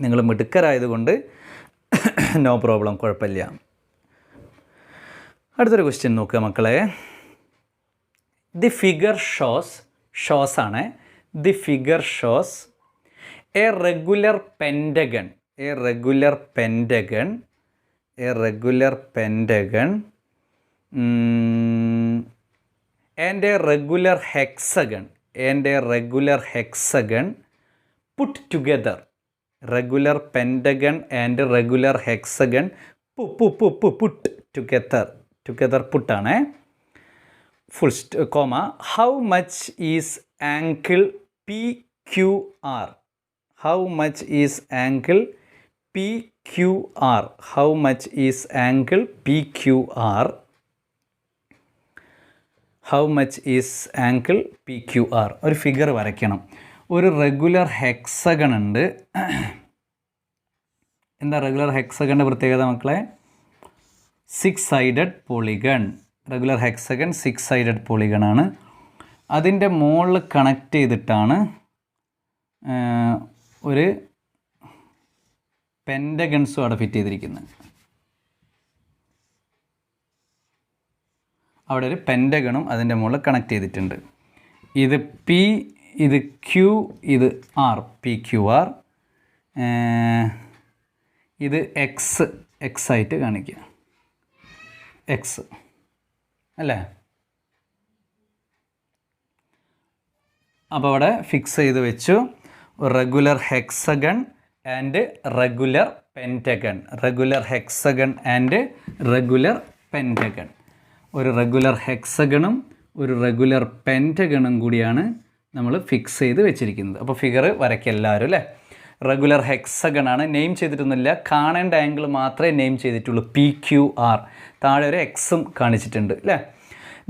നിങ്ങൾ മിടുക്കരായതുകൊണ്ട് നോ പ്രോബ്ലം, കുഴപ്പമില്ല. അടുത്തൊരു ക്വസ്റ്റ്യൻ നോക്കുക മക്കളെ. ദി ഫിഗർ ഷോസ് ആണ്. The figure shows A regular pentagon and a regular hexagon put together. Regular pentagon and regular hexagon put together put ആണ്. full comma. How much is angle PQR? How much is angle PQR? How much is angle PQR? How much is angle PQR? ഒരു figure വരയ്ക്കണം. ഒരു regular hexagon ഉണ്ട്. എന്താ regular ഹെക്സഗണിൻ്റെ പ്രത്യേകത മക്കളെ? 6 sided polygon. Regular hexagon 6 sided polygon ആണ്. അതിൻ്റെ മുകളിൽ കണക്ട് ചെയ്തിട്ടാണ് ഒരു പെൻറ്റഗൺസും അവിടെ ഫിറ്റ് ചെയ്തിരിക്കുന്നത്. അവിടെ ഒരു പെൻറ്റഗണും അതിൻ്റെ മുകളിൽ കണക്ട് ചെയ്തിട്ടുണ്ട്. ഇത് P, ഇത് Q, ഇത് R, PQR. ഇത് X ആയിട്ട് കാണിക്കുക. X അല്ലേ? അപ്പോൾ അവിടെ ഫിക്സ് ചെയ്ത് വെച്ചു. Regular hexagon and regular pentagon. Regular hexagon and regular pentagon. ഒരു റെഗുലർ ഹെക്സഗണും ഒരു റെഗുലർ പെൻറ്റഗണും കൂടിയാണ് നമ്മൾ ഫിക്സ് ചെയ്ത് വെച്ചിരിക്കുന്നത്. അപ്പോൾ ഫിഗർ വരയ്ക്കുക എല്ലാവരും അല്ലേ? റെഗുലർ ഹെക്സഗൺ ആണ്. നെയിം ചെയ്തിട്ടൊന്നുമില്ല, കാണേണ്ട ആംഗിൾ മാത്രമേ നെയിം ചെയ്തിട്ടുള്ളൂ. PQR. താഴെ ഒരു എക്സും കാണിച്ചിട്ടുണ്ട് അല്ലേ?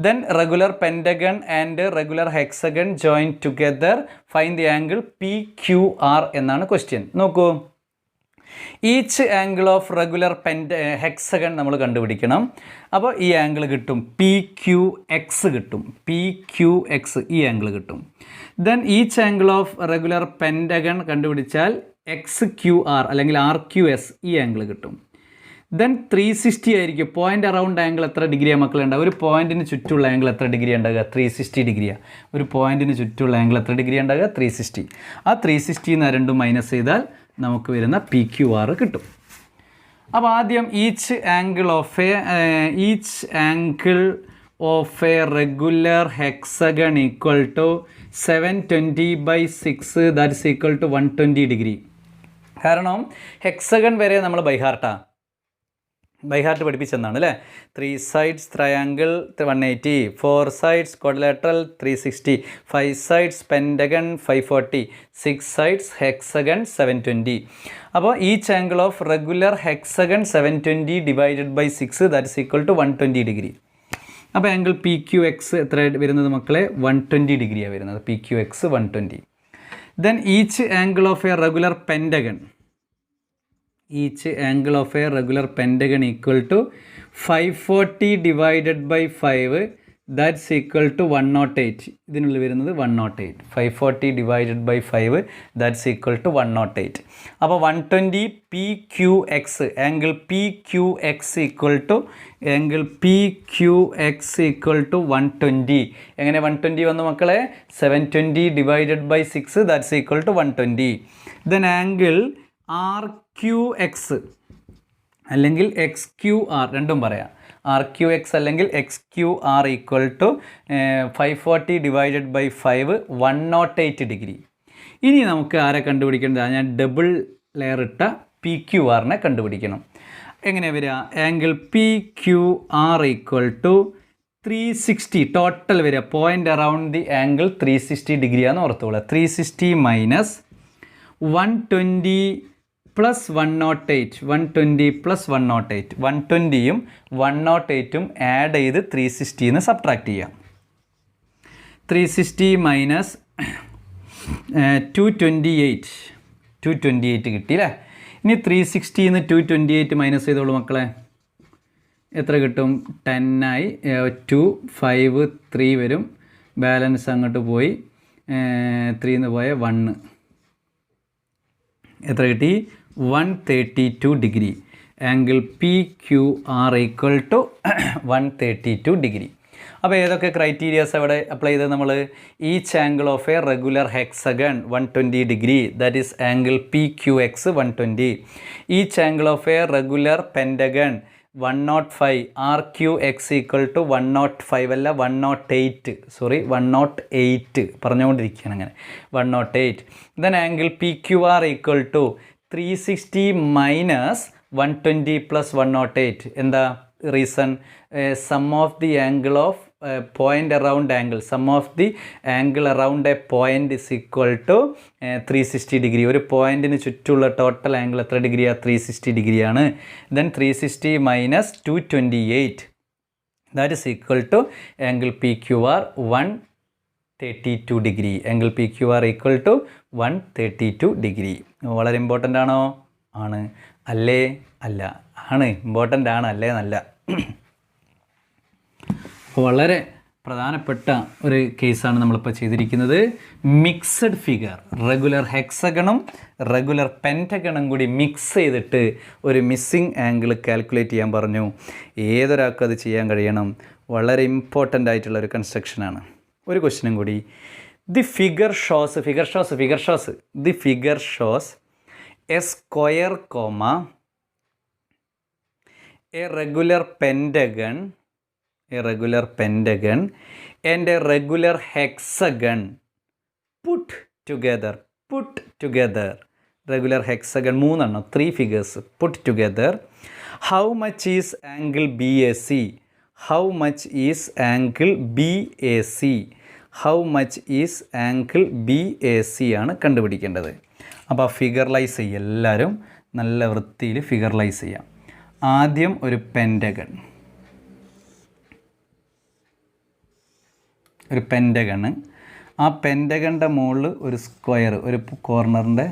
Then regular pentagon and regular hexagon join together, find the angle PQR എന്നാണ് ക്വസ്റ്റ്യൻ. നോക്കൂ, each angle of regular hexagon നമ്മൾ കണ്ടുപിടിക്കണം. അപ്പോൾ ഈ ആംഗിൾ കിട്ടും, PQX കിട്ടും. PQX ഈ ആംഗിൾ കിട്ടും. Then each angle of regular pentagon കണ്ടുപിടിച്ചാൽ XQR അല്ലെങ്കിൽ RQS ഈ ആംഗിൾ കിട്ടും. ദെൻ 360 ആയിരിക്കും. പോയിൻ്റ് അറൗണ്ട് ആംഗിൾ എത്ര ഡിഗ്രിയാണ് മക്കൾ ഉണ്ടാവുക? ഒരു പോയിൻറ്റിന് ചുറ്റുള്ള ആംഗിൾ എത്ര ഡിഗ്രി ഉണ്ടാകുക? 360 ഡിഗ്രിയാണ്. ഒരു പോയിൻറ്റിന് ചുറ്റുള്ള ആംഗിൾ എത്ര ഡിഗ്രി ഉണ്ടാകുക? 360. ആ 360 രണ്ടും മൈനസ് ചെയ്താൽ നമുക്ക് വരുന്ന PQR കിട്ടും. അപ്പോൾ ആദ്യം each angle of a regular hexagon equal to 720/6, that's equal to 120 degree. കാരണം ഹെക്സഗൺ വരെ നമ്മൾ ബൈഹാർട്ട് പഠിപ്പിച്ചെന്നാണ് അല്ലേ? 3 sides triangle 180, 4 sides quadrilateral 360, 5 sides pentagon 540, 6 sides hexagon 720. അപ്പോൾ each angle of regular hexagon 720 divided by 6, that is equal to 120 degree. അപ്പോൾ angle PQX എത്ര വരുന്നത് മക്കളെ? 120 ഡിഗ്രിയാണ് വരുന്നത്. PQX 120. Then each angle of a regular pentagon equal to 540 divided by 5, that's equal to 108. ഇതിനുള്ളിൽ വരുന്നത് 108. 540 divided by 5, that's equal to 108. അപ്പോൾ 120 PQX, angle PQX equal to 120. എങ്ങനെ 120 വന്നു മക്കളെ? 720 ഡിവൈഡഡ് ബൈ 6, ദാറ്റ്സ് equal to 120. Then angle RQX അല്ലെങ്കിൽ XQR രണ്ടും പറയാം. RQX അല്ലെങ്കിൽ XQR equal to 540 divided by 5, 108 degree. ഇനി നമുക്ക് ആരെ കണ്ടുപിടിക്കേണ്ടതാണ്? ഞാൻ ഡബിൾ ലെയർ ഇട്ട PQRനെ കണ്ടുപിടിക്കണം. എങ്ങനെ വരിക? Angle PQR equal to 360 total വരിക. പോയിൻ്റ് അറൗണ്ട് ദി ആംഗിൾ 360 ഡിഗ്രിയാണെന്ന് ഓർത്തോളൂ. 360 മൈനസ് 120 പ്ലസ് 108, 120 പ്ലസ് 108, 120യും 108ഉം ആഡ് ചെയ്ത് 360ന്ന് സബ്ട്രാക്ട് ചെയ്യാം. 360 മൈനസ് 228 കിട്ടി അല്ലേ. ഇനി 360 228 മൈനസ് ചെയ്തോളൂ മക്കളെ. എത്ര കിട്ടും? 10 ആയി. 2 5 3 വരും. ബാലൻസ് അങ്ങോട്ട് പോയി. 3 പോയ 1. എത്ര കിട്ടി? 132 degree. Angle P Q R equal to 132 degree. അപ്പോൾ ഏതൊക്കെ ക്രൈറ്റീരിയാസ് അവിടെ അപ്ലൈ ചെയ്തത് നമ്മൾ? Each angle of a regular hexagon 120 degree, that is angle P Q X 120. Each angle of a regular pentagon 105, R Q X equal to 105 അല്ല 108, sorry 108 പറഞ്ഞുകൊണ്ടിരിക്കുകയാണ് അങ്ങനെ 108. Then angle P Q R equal to 360 minus 120 plus 108. എന്താ reason? Some of the angle of point around angle, sum of the angle around a point is equal to 360 degree. ഒരു പോയിൻറ്റിന് ചുറ്റുമുള്ള total angle എത്ര ഡിഗ്രിയാണ്? 360 ഡിഗ്രിയാണ്. Then 360 minus 228 that is equal to angle P Q R 132 degree. Angle P Q R equal to 132 degree. വളരെ important ആണോ? ആണ്. അല്ലേ? അല്ല. ആണ്. ഇമ്പോർട്ടൻ്റ് ആണ്. അല്ലേ? നല്ല. വളരെ പ്രധാനപ്പെട്ട ഒരു കേസാണ് നമ്മളിപ്പോൾ ചെയ്തിരിക്കുന്നത്. മിക്സഡ് ഫിഗർ, റെഗുലർ ഹെക്സഗണും റെഗുലർ പെൻറ്റഗണും കൂടി മിക്സ് ചെയ്തിട്ട് ഒരു മിസ്സിംഗ് ആംഗിൾ കാൽക്കുലേറ്റ് ചെയ്യാൻ പറഞ്ഞു. ഏതൊരാൾക്കും അത് ചെയ്യാൻ കഴിയണം. വളരെ ഇമ്പോർട്ടൻ്റ് ആയിട്ടുള്ള ഒരു കൺസ്ട്രക്ഷനാണ്. ഒരു ക്വസ്റ്റ്യനും കൂടി. The figure shows the figure shows A square comma A regular pentagon and a regular hexagon put together. Regular hexagon 3 figures put together. How much is angle BAC? How much is angle BAC ആണ് കണ്ടുപിടിക്കേണ്ടത്. അപ്പോൾ ഫിഗറലൈസ് ചെയ്യുക. എല്ലാവരും നല്ല വൃത്തിയിൽ ഫിഗറലൈസ് ചെയ്യാം. ആദ്യം ഒരു പെൻറ്റഗൺ, ആ പെൻറ്റഗണിൻ്റെ മുകളിൽ ഒരു സ്ക്വയർ, ഒരു കോർണറിൻ്റെ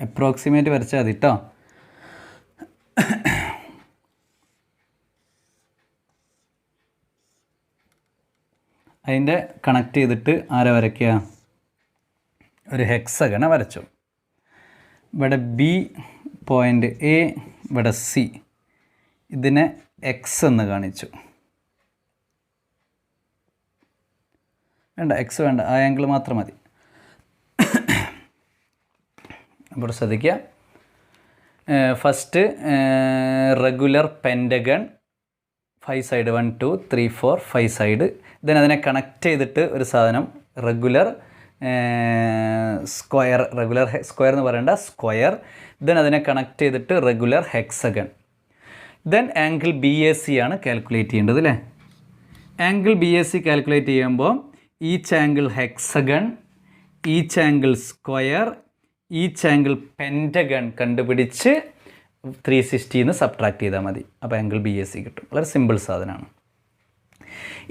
അപ്രോക്സിമേറ്റ് വരച്ചാൽ മതി കേട്ടോ. അതിൻ്റെ കണക്ട് ചെയ്തിട്ട് ആരെ വരയ്ക്കുക? ഒരു ഹെക്സഗണ വരച്ചു. ഇവിടെ ബി പോയിൻ്റ് എ, ഇവിടെ സി, ഇതിനെ എക്സ് എന്ന് കാണിച്ചു. വേണ്ട, എക്സ് വേണ്ട, ആ ആംഗിൾ മാത്രം മതി. അപ്പോൾ ശ്രദ്ധിക്കുക. First regular pentagon 5 side 1 2 3 4 5 side. Then അതിനെ കണക്ട് ചെയ്തിട്ട് ഒരു സാധനം റെഗുലർ സ്ക്വയർ എന്ന് പറയേണ്ട സ്ക്വയർ. ദെൻ അതിനെ കണക്ട് ചെയ്തിട്ട് regular hexagon. Then angle BAC ആണ് കാൽക്കുലേറ്റ് ചെയ്യേണ്ടത് അല്ലേ. ആംഗിൾ BAC കാൽക്കുലേറ്റ് ചെയ്യുമ്പോൾ each angle hexagon, each angle square, each angle pentagon കണ്ടുപിടിച്ച് 360 സബ്ട്രാക്ട് ചെയ്താൽ മതി. അപ്പോൾ ആംഗിൾ BAC കിട്ടും. വളരെ സിമ്പിൾ സാധനമാണ്.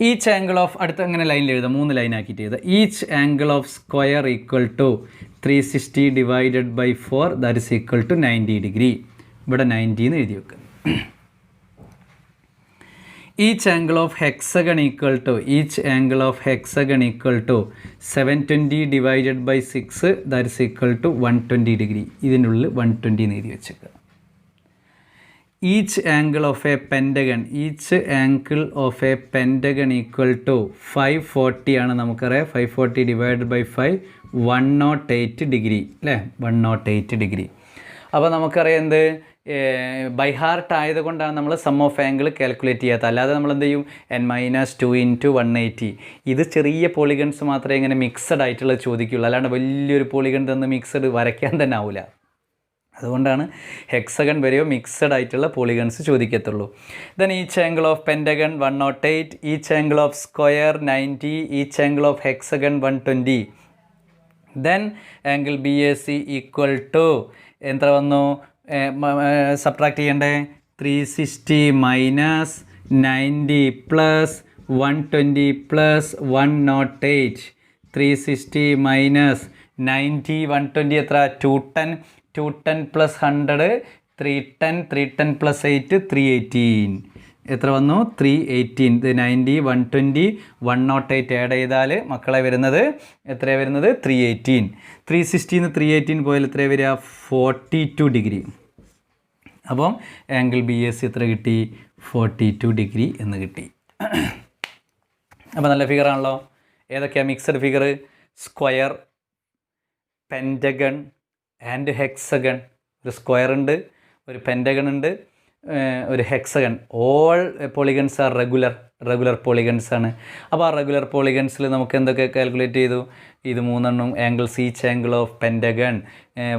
ഈച്ച് ആംഗിൾ ഓഫ്, അടുത്ത അങ്ങനെ ലൈനിൽ എഴുതാം, 3 ലൈൻ ആക്കിയിട്ട് എഴുതാം. Each angle of square equal to 360 divided by 4 that is equal to 90 degree. ഇവിടെ 90 എന്ന് എഴുതി വെക്കുക. Each angle of hexagon equal to 720 divided by 6 that is equal to 120 degree. ഇതിനുള്ളിൽ 120 എന്ന് എഴുതി വെച്ചേക്കുക. Each angle of a pentagon equal to 540 ആണ് നമുക്കറിയാം. 540 ഡിവൈഡഡ് ബൈ 5 108 ഡിഗ്രി അല്ലേ, 108 ഡിഗ്രി. അപ്പോൾ നമുക്കറിയാം എന്ത്, ബൈ ഹാർട്ട് ആയതുകൊണ്ടാണ് നമ്മൾ സം ഓഫ് ആംഗിൾ കാൽക്കുലേറ്റ് ചെയ്യാത്തത്. അല്ലാതെ നമ്മൾ എന്ത് ചെയ്യും, n-2 × 180. ഇത് ചെറിയ പോളിഗൺസ് മാത്രമേ ഇങ്ങനെ മിക്സഡ് ആയിട്ടുള്ളത് ചോദിക്കുകയുള്ളൂ. അല്ലാണ്ട് വലിയൊരു പോളിഗൺ തന്ന് മിക്സഡ് വരയ്ക്കാൻ തന്നെ ആവില്ല. അതുകൊണ്ടാണ് ഹെക്സഗൺ വരെയോ മിക്സഡ് ആയിട്ടുള്ള പോളിഗൺസ് ചോദിക്കത്തുള്ളൂ. Then each angle of pentagon 108, each angle of square 90, each angle of hexagon 120. Then angle BAC equal to എത്ര വന്നു? സബ്ട്രാക്ട് ചെയ്യണ്ടേ? 360 മൈനസ് 90 പ്ലസ് 120 plus 108, 360 minus 90, 120 എത്ര 210, 210 plus 100, 310, 310 plus 8, 318. എത്ര വന്നു 318. ഇത് 90, 120, 108 ആഡ് ചെയ്താൽ മക്കളെ വരുന്നത് എത്രയാണ് വരുന്നത് 318. 360 318 പോയാൽ എത്രയാണ് വരിക 42 ഡിഗ്രി. അപ്പം ആംഗിൾ ബി എസ് സി എത്ര കിട്ടി 42 ഡിഗ്രി എന്ന് കിട്ടി. അപ്പോൾ നല്ല ഫിഗറാണല്ലോ. ഏതൊക്കെയാണ് mixed figure? Square, pentagon and hexagon. ഒരു സ്ക്വയർ ഉണ്ട്, ഒരു പെൻറ്റഗൺ ഉണ്ട്, ഒരു hexagon. All polygons are regular polygons ആണ്. അപ്പോൾ ആ റെഗുലർ പോളിഗൺസിൽ നമുക്ക് എന്തൊക്കെ കാൽക്കുലേറ്റ് ചെയ്തു? ഇത് മൂന്നെണ്ണം angles, each angle of pentagon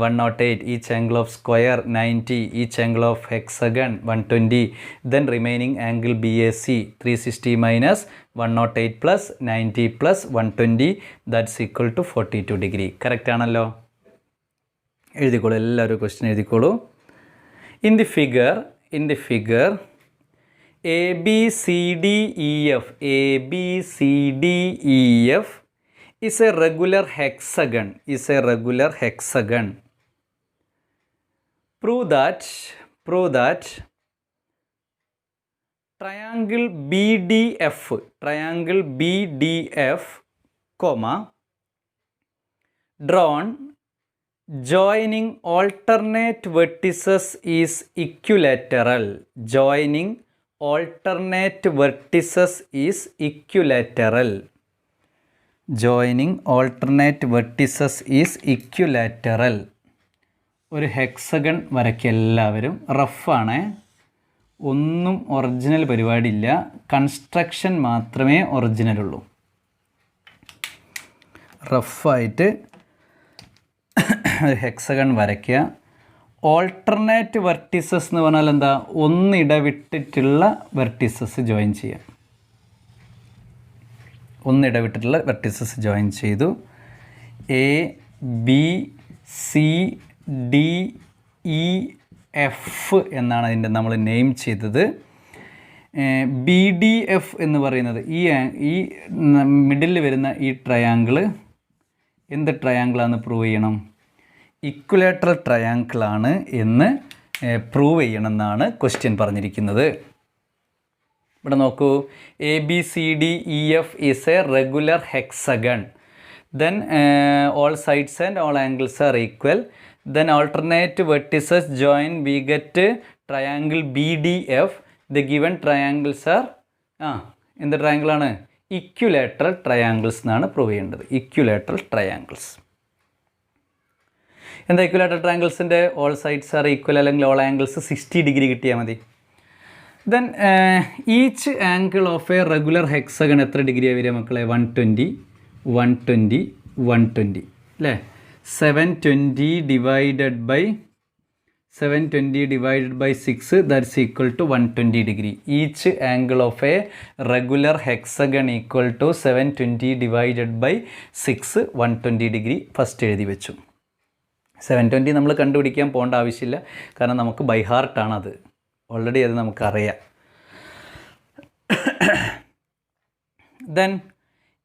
108, each angle of square 90, each angle of hexagon 120. Then remaining angle B A C 360 minus 108 plus 90 plus 120, that's equal to 42 degree. Correct ആണല്ലോ? എഴുതിക്കോളൂ, എല്ലാവരും ക്വസ്റ്റ്യൻ എഴുതിക്കോളൂ. In the figure ABCDEF is a regular hexagon. Prove that triangle BDF, comma, drawn joining alternate vertices is equilateral. Joining alternate vertices is equilateral. ഒരു hexagon വരയ്ക്കുക എല്ലാവരും. റഫാണ്, ഒന്നും original പരിപാടിയില്ല. Construction മാത്രമേ ഒറിജിനലുള്ളൂ. റഫായിട്ട് ഹെക്സഗൺ വരയ്ക്കുക. ഓൾട്ടർനേറ്റ് വെർട്ടിസസ് എന്ന് പറഞ്ഞാൽ എന്താ? ഒന്നിടവിട്ടിട്ടുള്ള വെർട്ടിസസ് ജോയിൻ ചെയ്യുക. ഒന്നിടവിട്ടിട്ടുള്ള വെർട്ടിസസ് ജോയിൻ ചെയ്തു. A B C D E F എന്നാണ് അതിൻ്റെ നമ്മൾ നെയിം ചെയ്തത്. ബി ഡി എഫ് എന്ന് പറയുന്നത് ഈ മിഡിൽ വരുന്ന ഈ ട്രയാങ്കിള് എന്ത് ട്രയാങ്കിളാണെന്ന് പ്രൂവ് ചെയ്യണം? ഇക്വലേറ്ററൽ ട്രയാങ്കിളാണ് എന്ന് പ്രൂവ് ചെയ്യണം എന്നാണ് ക്വസ്റ്റ്യൻ പറഞ്ഞിരിക്കുന്നത്. ഇവിടെ നോക്കൂ, A B C D E F is a regular hexagon. Then all sides and all angles are equal. Then alternate vertices join we get triangle B D F. The given triangles are എന്ത് ട്രയാങ്കിളാണ്? Equilateral triangles എന്നാണ് prove ചെയ്യേണ്ടത്. Equilateral triangles എന്താ? Equilateral ട്രയാങ്കിൾസിൻ്റെ all sides are equal അല്ലെങ്കിൽ all angles 60 degree കിട്ടിയാൽ മതി. Then each angle of a regular hexagon എത്ര ഡിഗ്രിയാണ് വരിക മക്കളെ? 120, 120, 120 അല്ലേ? 720 divided by 6, that's equal to 120 degree. Each angle of a regular hexagon equal to 720 divided by 6, 120 degree. First എഴുതി വെച്ചു. 720 നമ്മൾ കണ്ടുപിടിക്കാൻ പോകേണ്ട ആവശ്യമില്ല, കാരണം നമുക്ക് ബൈ ഹാർട്ടാണ് അത്. ഓൾറെഡി അത് നമുക്കറിയാം. Then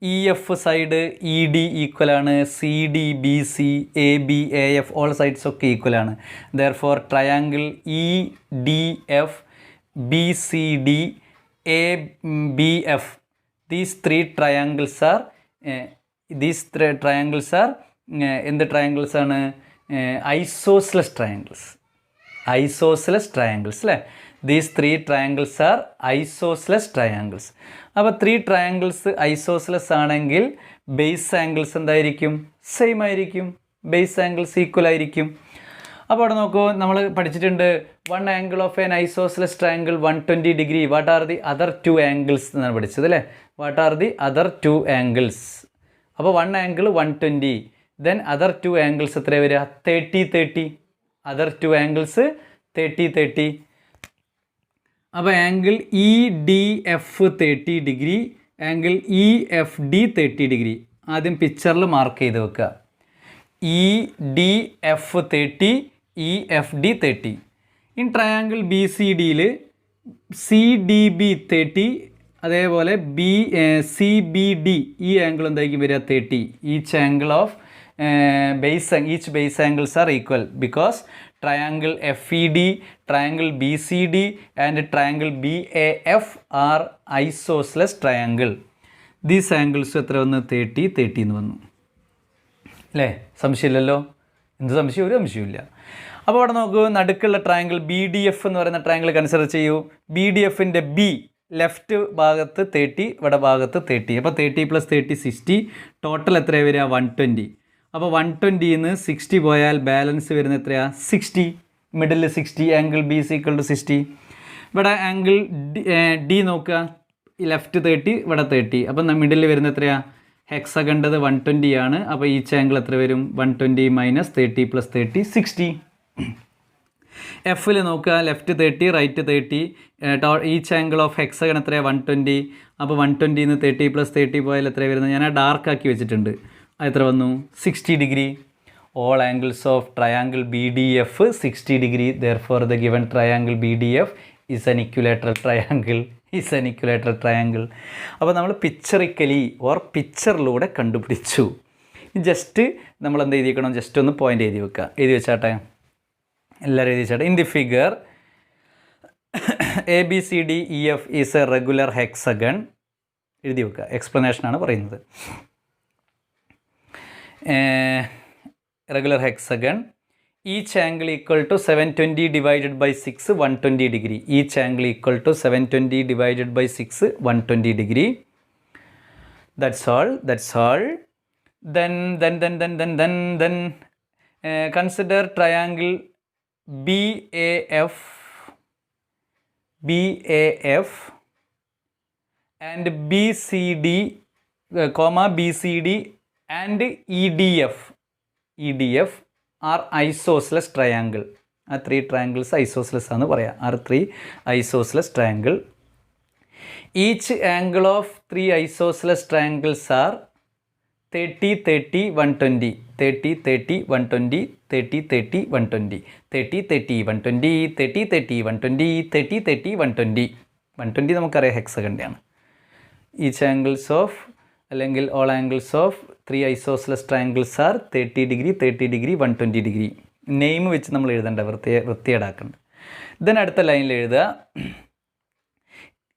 E F side E D ഈക്വലാണ്, C D B C A B A F all sides ഒക്കെ ഈക്വലാണ്. Therefore triangle E D F B C D A B F these three triangles are എന്ത് triangles ആണ്? Isosceles triangles അല്ലേ? These three triangles are isosceles triangles. അപ്പോൾ 3 triangles isosceles ആണെങ്കിൽ base angles എന്തായിരിക്കും? Same ആയിരിക്കും. Base angles equal ആയിരിക്കും. അപ്പോൾ അവിടെ നോക്കൂ, നമ്മൾ പഠിച്ചിട്ടുണ്ട് one angle of an isosceles triangle 120 degree. What are the other 2 angles എന്നാണ് പഠിച്ചത് അല്ലേ? What are the other 2 angles? അപ്പോൾ one angle 120, then other 2 angles എത്ര വരിക? 30. Other 2 angles 30. അപ്പോൾ angle E D F 30 degree, angle E F D 30 degree. ആദ്യം പിക്ചറിൽ mark ചെയ്ത് വെക്കുക. E D F 30, E F D 30. In triangle B C ഡിയിൽ C D B 30, അതേപോലെ CBD ഈ ആംഗിൾ എന്തായിരിക്കും വരിക 30. Each angle of each base angles are equal because triangle FED, triangle BCD and triangle BAF are isosceles triangle. These angles എത്ര വന്നു? 30 എന്ന് വന്നു അല്ലേ? സംശയമില്ലല്ലോ. എന്ത് സംശയം? ഒരു സംശയമില്ല. അപ്പോൾ അവിടെ നോക്കൂ, നടുക്കുള്ള ട്രയാങ്കിൾ BDF എന്ന് പറയുന്ന ട്രയാങ്കിൾ കൺസിഡർ ചെയ്യൂ. BDFൻ്റെ B ലെഫ്റ്റ് ഭാഗത്ത് 30, ഇവിടെ ഭാഗത്ത് 30. അപ്പോൾ 30 + 30 60. ടോട്ടൽ എത്രയാണ് വരിക? 120. അപ്പോൾ 120ന്ന് 60 പോയാൽ ബാലൻസ് വരുന്ന എത്രയാണ്? 60. മിഡിൽ 60. Angle B = 60. ഇവിടെ ആംഗിൾ D നോക്കുക, ലെഫ്റ്റ് 30, ഇവിടെ 30. അപ്പം മിഡിൽ വരുന്ന എത്രയാണ്? ഹെക്സഗണ്ടത് 120 ആണ്. അപ്പോൾ ഈച്ച് ആംഗിൾ എത്ര വരും? 120 - 30 + 30 60. എഫിൽ നോക്കുക, left 30, right 30. Each angle of hexagon എത്രയാണ്? 120. അപ്പോൾ 120ന്ന് 30 + 30 പോയാൽ എത്ര വരുന്നത്? ഞാൻ ഡാർക്ക് ആക്കി വെച്ചിട്ടുണ്ട്. എത്ര വന്നു? 60 degree. All angles of triangle BDF 60 degree. Therefore the given triangle BDF is N equilateral triangle. അപ്പോൾ നമ്മൾ പിക്ചറിക്കലി പിക്ചറിലൂടെ കണ്ടുപിടിച്ചു. ജസ്റ്റ് നമ്മൾ എന്ത് എഴുതിക്കണം? ജസ്റ്റ് ഒന്ന് പോയിൻ്റ് എഴുതി വെക്കുക. എഴുതി വെച്ചാട്ടെ, എല്ലാവരും എഴുതി വെച്ചാട്ടെ. In the figure ABCDEF is a regular hexagon. എഴുതി വെക്കുക. എക്സ്പ്ലനേഷനാണ് പറയുന്നത്. Regular hexagon. Each angle equal to 720 divided by 6 120 degree. Each angle equal to 720 divided by 6 120 degree. That's all. Then consider triangle BAF and BCD, BCD and EDF are isosceles triangle. ആ 3 triangles isosceles ആണ് പറയാം. are 3 isosceles triangle. Each angle of 3 isosceles triangles are 30 30 120, 30 30 120, 30 30 120, 30 30 120, 30 30 120, 30 30 120. 120 നമുക്കറിയാം ഹെക്സഗണിൻ്റെയാണ്. Each angles of അല്ലെങ്കിൽ all angles of 3 isosceles triangles are 30 degree 30 degree 120 degree. Name വെച്ച് നമ്മൾ എഴുതേണ്ട, വൃത്തിയേടാക്കേണ്ട. Then അടുത്ത ലൈനിൽ എഴുതുക,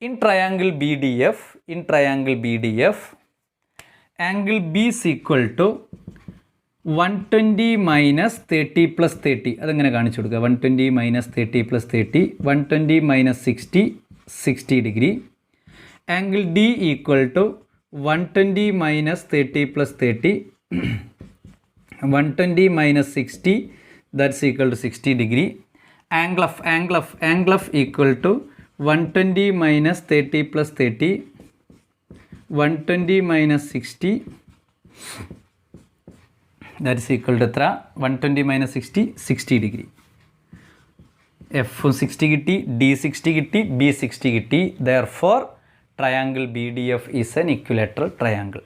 in triangle BDF angle B is equal to 120 - 30 + 30. അതെങ്ങനെ കാണിച്ചു കൊടുക്കുക? 120 - 30 + 30, 120 - 60 60 degree. Angle D equal to 120 - 30 + 30, 120 - 60, that's equal to 60 degree. Angle of equal to 120 - 30 + 30, 120 - 60, that is equal to 120 - 60 60 degree. F 60 കിട്ടി, D 60 കിട്ടി, B 60 കിട്ടി. Therefore triangle BDF is an equilateral triangle.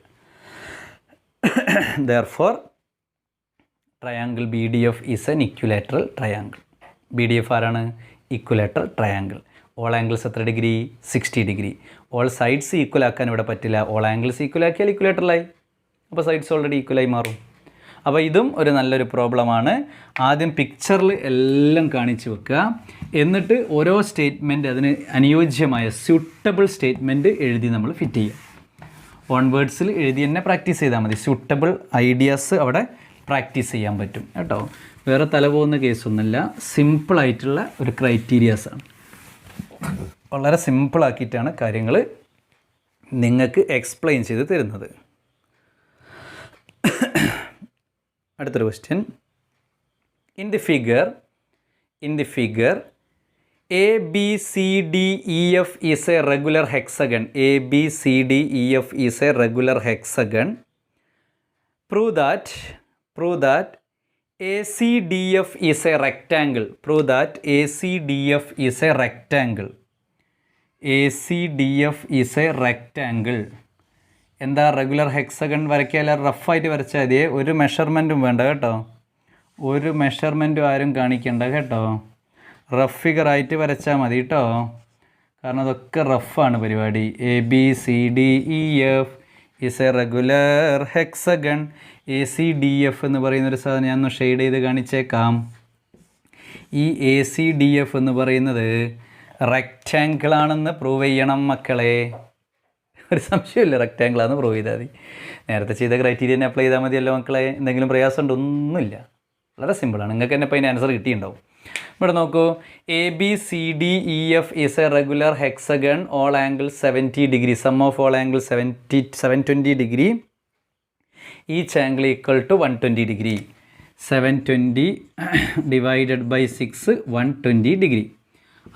Triangle BDF is an equilateral triangle. BDF ആരാണ്? equilateral triangle. All angles എത്ര degree? 60 degree. All sides equal ആക്കാൻ ഇവിടെ പറ്റില്ല. All angles equal ആക്കിയാൽ ഇക്വലേറ്ററലായി. അപ്പോൾ സൈഡ്സ് ഓൾറെഡി ഈക്വലായി മാറും. അപ്പോൾ ഇതും ഒരു നല്ലൊരു പ്രോബ്ലമാണ്. ആദ്യം പിക്ചറിൽ എല്ലാം കാണിച്ചു വെക്കുക, എന്നിട്ട് ഓരോ സ്റ്റേറ്റ്മെൻറ്റ് അതിന് അനുയോജ്യമായ സ്യൂട്ടബിൾ സ്റ്റേറ്റ്മെൻറ്റ് എഴുതി നമ്മൾ ഫിറ്റ് ചെയ്യുക. ഓൺ വേർഡ്സിൽ എഴുതി തന്നെ പ്രാക്ടീസ് ചെയ്താൽ മതി. സ്യൂട്ടബിൾ ഐഡിയാസ് അവിടെ പ്രാക്ടീസ് ചെയ്യാൻ പറ്റും കേട്ടോ. വേറെ തലപോകുന്ന കേസൊന്നുമില്ല. സിമ്പിളായിട്ടുള്ള ഒരു ക്രൈറ്റീരിയാസാണ്. വളരെ സിമ്പിളാക്കിയിട്ടാണ് കാര്യങ്ങൾ നിങ്ങൾക്ക് എക്സ്പ്ലെയിൻ ചെയ്ത് തരുന്നത്. അടുത്തൊരു question. In the figure ABCDEF is a regular hexagon. ABCDEF is a regular hexagon. Prove that ACDF is a rectangle. ACDF is a rectangle. എന്താ റെഗുലർ ഹെക്സഗൺ വരയ്ക്കാൽ റഫായിട്ട് വരച്ചാൽ മതി. ഒരു മെഷർമെൻറ്റും വേണ്ട കേട്ടോ. ഒരു മെഷർമെൻറ്റും ആരും കാണിക്കണ്ട കേട്ടോ. റഫ് ഫിഗറായിട്ട് വരച്ചാൽ മതി കേട്ടോ. കാരണം അതൊക്കെ റഫാണ് പരിപാടി. ABCDEF is A regular hexagon. ACDF എന്ന് പറയുന്നൊരു സാധനം ഞാൻ ഒന്ന് ഷെയ്ഡ് ചെയ്ത് കാണിച്ചേക്കാം. ഈ ACDF എന്ന് പറയുന്നത് റെക്റ്റാങ്കിളാണെന്ന് പ്രൂവ് ചെയ്യണം മക്കളെ. ഒരു സംശയമില്ല, റെക്റ്റാങ്കിളാണെന്ന് പ്രൂവ് ചെയ്താൽ മതി. നേരത്തെ ചെയ്ത ക്രൈറ്റീരിയൻ അപ്ലൈ ചെയ്താൽ മതിയല്ലോ മക്കളെ. എന്തെങ്കിലും പ്രയാസമുണ്ടോ? ഒന്നുമില്ല, വളരെ സിമ്പിളാണ്. നിങ്ങൾക്ക് തന്നെ ഇപ്പോൾ അതിന് ആൻസർ കിട്ടിയിട്ടുണ്ടാവും. ഇവിടെ നോക്കൂ, ABCDEF is a regular hexagon, all angle 70 degree, sum of all angle 720 degree, each angle equal to 120 degree. 720 divided by 6 120 degree.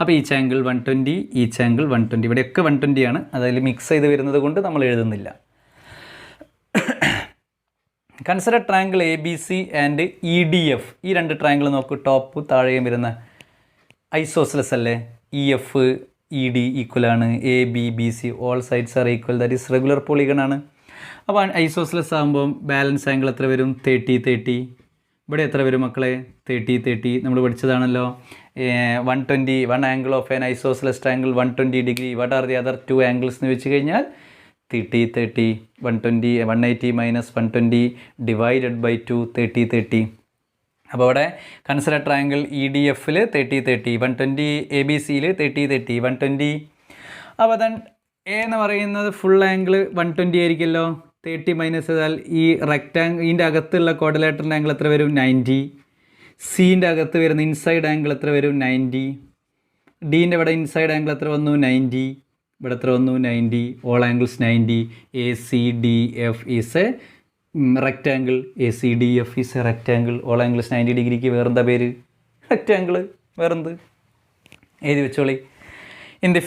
അപ്പോൾ ഈച്ച് ആംഗിൾ 120, ഈച്ച് ആംഗിൾ 120. ഇവിടെയൊക്കെ 120 ആണ്, അതിൽ മിക്സ് ചെയ്ത് വരുന്നത് കൊണ്ട് നമ്മൾ എഴുതുന്നില്ല. Consider triangle ABC and EDF. ഈ രണ്ട് ട്രയാങ്കിൾ നോക്കൂ, ടോപ്പ് താഴെയും വരുന്ന ഐസോസിലസ് അല്ലേ. EF ED ഈക്വലാണ്. ABBC all sides are equal, that is regular polygon ആണ്. അപ്പോൾ ഐസോസിലസ് ആകുമ്പോൾ ബാലൻസ് ആംഗിൾ എത്ര വരും? 30. ഇവിടെ എത്ര വരും മക്കളെ? 30. നമ്മൾ പഠിച്ചതാണല്ലോ. 120, one angle of an isosceles triangle 120 degree. What are the other two angles എന്ന് വെച്ച് കഴിഞ്ഞാൽ 30. 120 180 മൈനസ് 120 ഡിവൈഡഡ് ബൈ 2 30. അപ്പോൾ അവിടെ കൺസിഡർ ട്രയാങ്കിൾ EDFൽ 30. 120 ABCയിൽ 30. 120. അപ്പോൾ ദെൻ A എന്ന് പറയുന്നത് ഫുൾ ആംഗിൾ 120 ആയിരിക്കുമല്ലോ. 30 മൈനസ് ചെയ്താൽ ഈ ഇതിൻ്റെ അകത്തുള്ള ക്വാഡ്രിലാറ്ററൽ ആംഗിൾ എത്ര വരും? 90. Cൻ്റെ അകത്ത് വരുന്ന ഇൻസൈഡ് ആംഗിൾ എത്ര വരും? 90. Dൻ്റെ ഇവിടെ ഇൻസൈഡ് ആംഗിൾ എത്ര വന്നു? 90. ഇവിടെ എത്ര വന്നു? 90. All angles 90. ACDF is a rectangle. ACDF is a rectangle. All angles 90 ഡിഗ്രിക്ക് വേറെന്താ പേര്? റെക്റ്റാങ്കിൾ. വേറെന്ത്? എഴുതി വെച്ചോളി. In the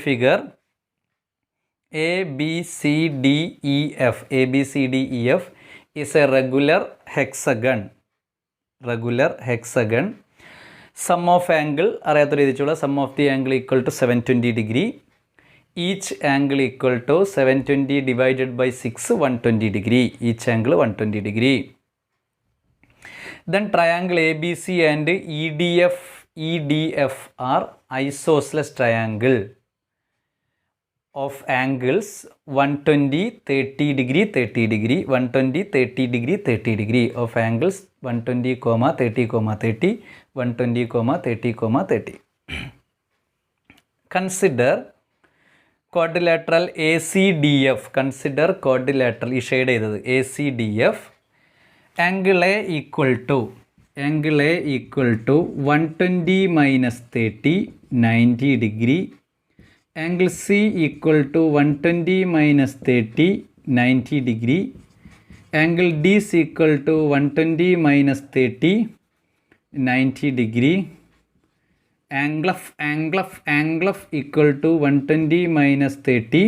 figure ABCDEF is a regular hexagon. Sum of angle അറിയാത്ത രീതിയിലുള്ള sum of the angle equal to 720 degree. Each angle equal to 720 divided by 6 120 degree. Each angle 120 degree. Then triangle ABC and EDF are isosceles triangle of angles 120 30 degree 30 degree, 120 30 degree 30 degree, of angles 120 30 30, 120 30 30. Consider quadrilateral ACDF. Consider quadrilateral, ഈ shade ചെയ്തത് ACDF. Angle A equal to 120 minus 30 90 degree. Angle C equal to 120 minus 30 90 degree. Angle D is equal to 120 minus 30 90 degree. Angle of equal to 120 minus 30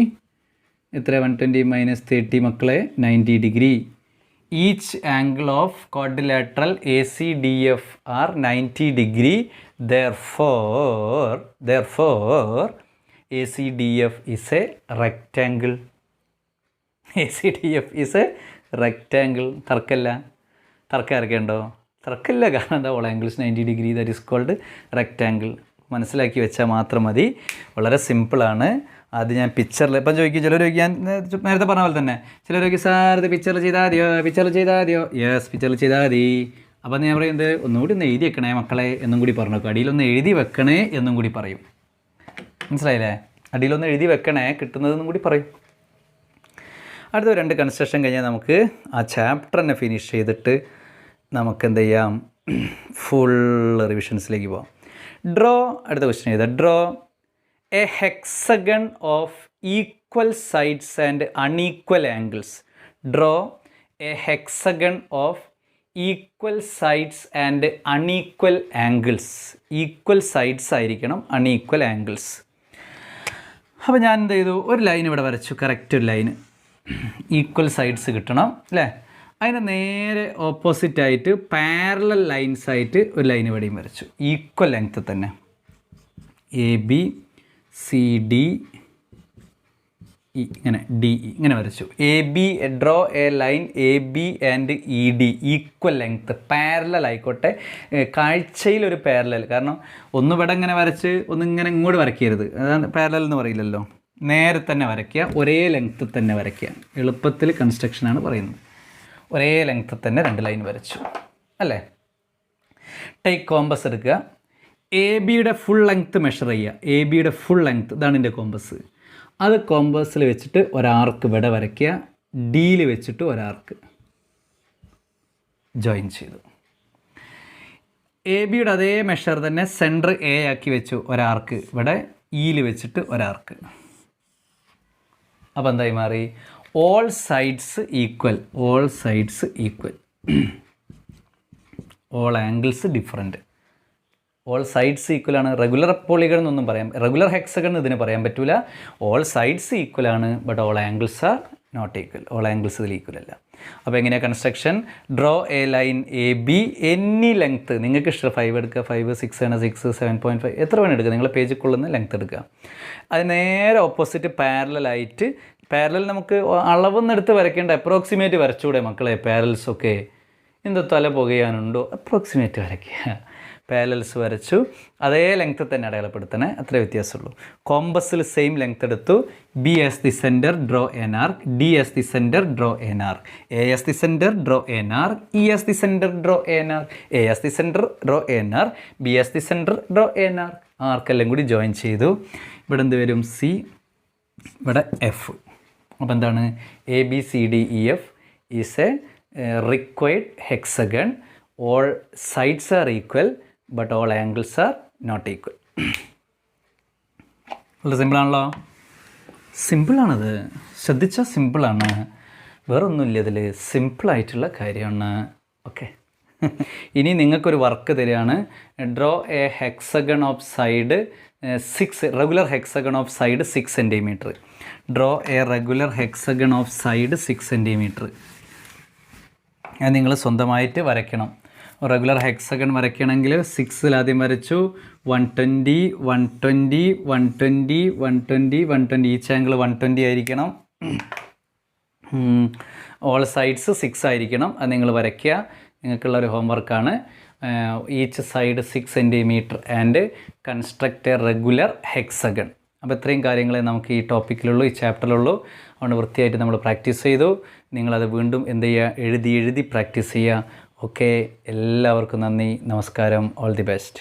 എത്ര? 120 minus 30 മക്കളെ 90 degree. Each angle of quadrilateral ACDF are 90 degree. Therefore ACDF is a rectangle. ACDF is a rectangle. തർക്കമുണ്ടോ? തർക്കമില്ല. കാരണം എന്താ? All angles 90 degree, that is called rectangle. മനസ്സിലാക്കി വെച്ചാൽ മാത്രം മതി. വളരെ സിമ്പിളാണ്. അത് ഞാൻ പിക്ചറിൽ ഇപ്പം ചോദിക്കും. ചിലർ ചോദിക്കാൻ നേരത്തെ പറഞ്ഞ പോലെ തന്നെ ചിലർ ചോദിക്കും, സാർ ഇത് പിക്ചറിൽ ചെയ്താൽ മതിയോ? യെസ്, പിക്ചറിൽ ചെയ്താൽ മതി. അപ്പം ഞാൻ പറയുന്നത് ഒന്നുകൂടി ഒന്ന് എഴുതി വെക്കണേ മക്കളെ എന്നും കൂടി പറഞ്ഞു. അടിയിലൊന്ന് എഴുതി വെക്കണേ എന്നും കൂടി പറയും. മനസ്സിലായില്ലേ? അടിയിലൊന്ന് എഴുതി വെക്കണേ, കിട്ടുന്നതെന്നും കൂടി പറയും. അടുത്ത 2 കൺസ്ട്രക്ഷൻ കഴിഞ്ഞാൽ നമുക്ക് ആ ചാപ്റ്റർ തന്നെ ഫിനിഷ് ചെയ്തിട്ട് നമുക്ക് എന്ത് ചെയ്യാം? ഫുൾ റിവിഷൻസിലേക്ക് പോകാം. അടുത്ത ക്വസ്റ്റ്യൻ ചെയ്താൽ draw A hexagon of equal sides and unequal angles. Draw A hexagon of equal sides and unequal angles. Equal sides ആയിരിക്കണം, അൺഈക്വൽ ആംഗിൾസ്. അപ്പോൾ ഞാൻ എന്ത് ചെയ്തു? ഒരു ലൈൻ ഇവിടെ വരച്ചു, കറക്റ്റ് ഒരു ലൈന്. ഈക്വൽ സൈഡ്സ് കിട്ടണം അല്ലേ? അതിന് നേരെ ഓപ്പോസിറ്റായിട്ട് പാരലൽ ലൈൻസ് ആയിട്ട് ഒരു ലൈൻ ഇവിടെയും വരച്ചു, ഈക്വൽ ലെങ്ത്ത് തന്നെ. ABCD ഇങ്ങനെ ഡി ഇ ഇങ്ങനെ വരച്ചു. A B draw a line A B and E D equal length, parallel ആയിക്കോട്ടെ, കാഴ്ചയിലൊരു പാരലൽ. കാരണം ഒന്ന് ഇവിടെ ഇങ്ങനെ വരച്ച് ഒന്നിങ്ങനെ ഇങ്ങോട്ട് വരയ്ക്കരുത്, അതാണ് പാരലൽ എന്ന് പറയില്ലല്ലോ. നേരെ തന്നെ വരയ്ക്കുക, ഒരേ ലെങ്ത്ത് തന്നെ വരയ്ക്കുക. എളുപ്പത്തിൽ കൺസ്ട്രക്ഷനാണ് പറയുന്നത്. ഒരേ ലെങ്ത്ത് തന്നെ 2 ലൈൻ വരച്ചു അല്ലേ. ടേക്ക് കോമ്പസ് എടുക്കുക, എ ബിയുടെ ഫുൾ ലെങ്ത്ത് മെഷർ ചെയ്യുക. എ ബിയുടെ ഫുൾ ലെങ്ത്ത്, ഇതാണ് എൻ്റെ കോമ്പസ്. അത് കോമ്പസിൽ വെച്ചിട്ട് ഒരാർക്ക് ഇവിടെ വരയ്ക്കുക, ഡിയിൽ വെച്ചിട്ട് ഒരാർക്ക് ജോയിൻ ചെയ്തു. എ ബിയുടെ അതേ മെഷർ തന്നെ സെൻറ്റർ എ ആക്കി വെച്ചു, ഒരാർക്ക് ഇവിടെ ഇയിൽ വെച്ചിട്ട് ഒരാർക്ക്. അപ്പോൾ എന്തായി മാറി? All sides equal, all sides equal, all angles different. All sides equal ആണ്. റെഗുലർ പോളിഗൺ എന്നൊന്നും പറയാം, റെഗുലർ ഹെക്സഗൺ ഇതിന് പറയാൻ പറ്റില്ല. ഓൾ സൈഡ്സ് ഈക്വൽ ആണ്, but all angles are not equal. All angles ഇതിൽ ഈക്വൽ അല്ല. അപ്പോൾ എങ്ങനെയാണ് construction? Draw a line A B any length, നിങ്ങൾക്ക് ഇഷ്ടം 5 എടുക്കുക, 5, 6 ആണ്, 6, 7.5 എത്ര വേണം എടുക്കുക, നിങ്ങളെ പേജിൽ കൊള്ളുന്ന ലെങ്ത്ത് എടുക്കുക. അത് നേരെ ഓപ്പോസിറ്റ് പാരലായിട്ട്, പാരലൽ നമുക്ക് അളവെന്നെടുത്ത് വരയ്ക്കേണ്ട, അപ്രോക്സിമേറ്റ് വരച്ചുകൂടെ മക്കളെ? പാരൽസൊക്കെ എന്തോ തല പുകയാനുണ്ടോ? അപ്രോക്സിമേറ്റ് വരയ്ക്കുക. പാരലൽസ് വരച്ചു, അതേ ലെങ്ത്ത് തന്നെ അടയാളപ്പെടുത്തണേ, അത്രേ വ്യത്യാസമുള്ളൂ. കോമ്പസിൽ സെയിം ലെങ്ത്ത് എടുത്തു. B as the centre, draw an arc. D as the centre, draw an arc. A as the centre, draw an arc. E as the centre, draw an arc. A as the centre, draw an arc. B as the centre, draw an arc. ആർക്കെല്ലാം കൂടി join ചെയ്തു. ഇവിടെ എന്ത് വരും? C, ഇവിടെ F. അപ്പോൾ എന്താണ്? A B C D E F is a required hexagon. All sides are equal, but all angles are not equal. വളരെ സിമ്പിളാണല്ലോ. സിമ്പിളാണത്, ശ്രദ്ധിച്ചാൽ സിമ്പിളാണ്, വേറൊന്നുമില്ല ഇതിൽ, സിമ്പിളായിട്ടുള്ള കാര്യമാണ്. ഓക്കെ, ഇനി നിങ്ങൾക്കൊരു വർക്ക് തരികയാണ്. Draw A hexagon of side 6, regular hexagon of side 6 centimetre. Draw A regular hexagon of side 6 centimetre. അത് നിങ്ങൾ സ്വന്തമായിട്ട് വരയ്ക്കണം. റെഗുലർ ഹെക്സഗൺ വരയ്ക്കണമെങ്കിൽ 6 ആദ്യം വരച്ചു. 120, 120, 120, 120, 120, ഈച്ച് ആംഗിൾ 120 ആയിരിക്കണം. ഓൾ സൈഡ്സ് 6 ആയിരിക്കണം. അത് നിങ്ങൾ വരയ്ക്കുക, നിങ്ങൾക്കുള്ളൊരു ഹോംവർക്കാണ്. Each side 6 centimetre and construct a regular hexagon. അപ്പോൾ ഇത്രയും കാര്യങ്ങളെ നമുക്ക് ഈ ടോപ്പിക്കിലുള്ളൂ, ഈ ചാപ്റ്ററിലുള്ളൂ. അതുകൊണ്ട് വൃത്തിയായിട്ട് നമ്മൾ പ്രാക്ടീസ് ചെയ്തു. നിങ്ങളത് വീണ്ടും എന്ത് ചെയ്യുക? എഴുതി പ്രാക്ടീസ് ചെയ്യുക. ഓക്കെ, എല്ലാവർക്കും നന്ദി, നമസ്കാരം, ഓൾ ദി ബെസ്റ്റ്.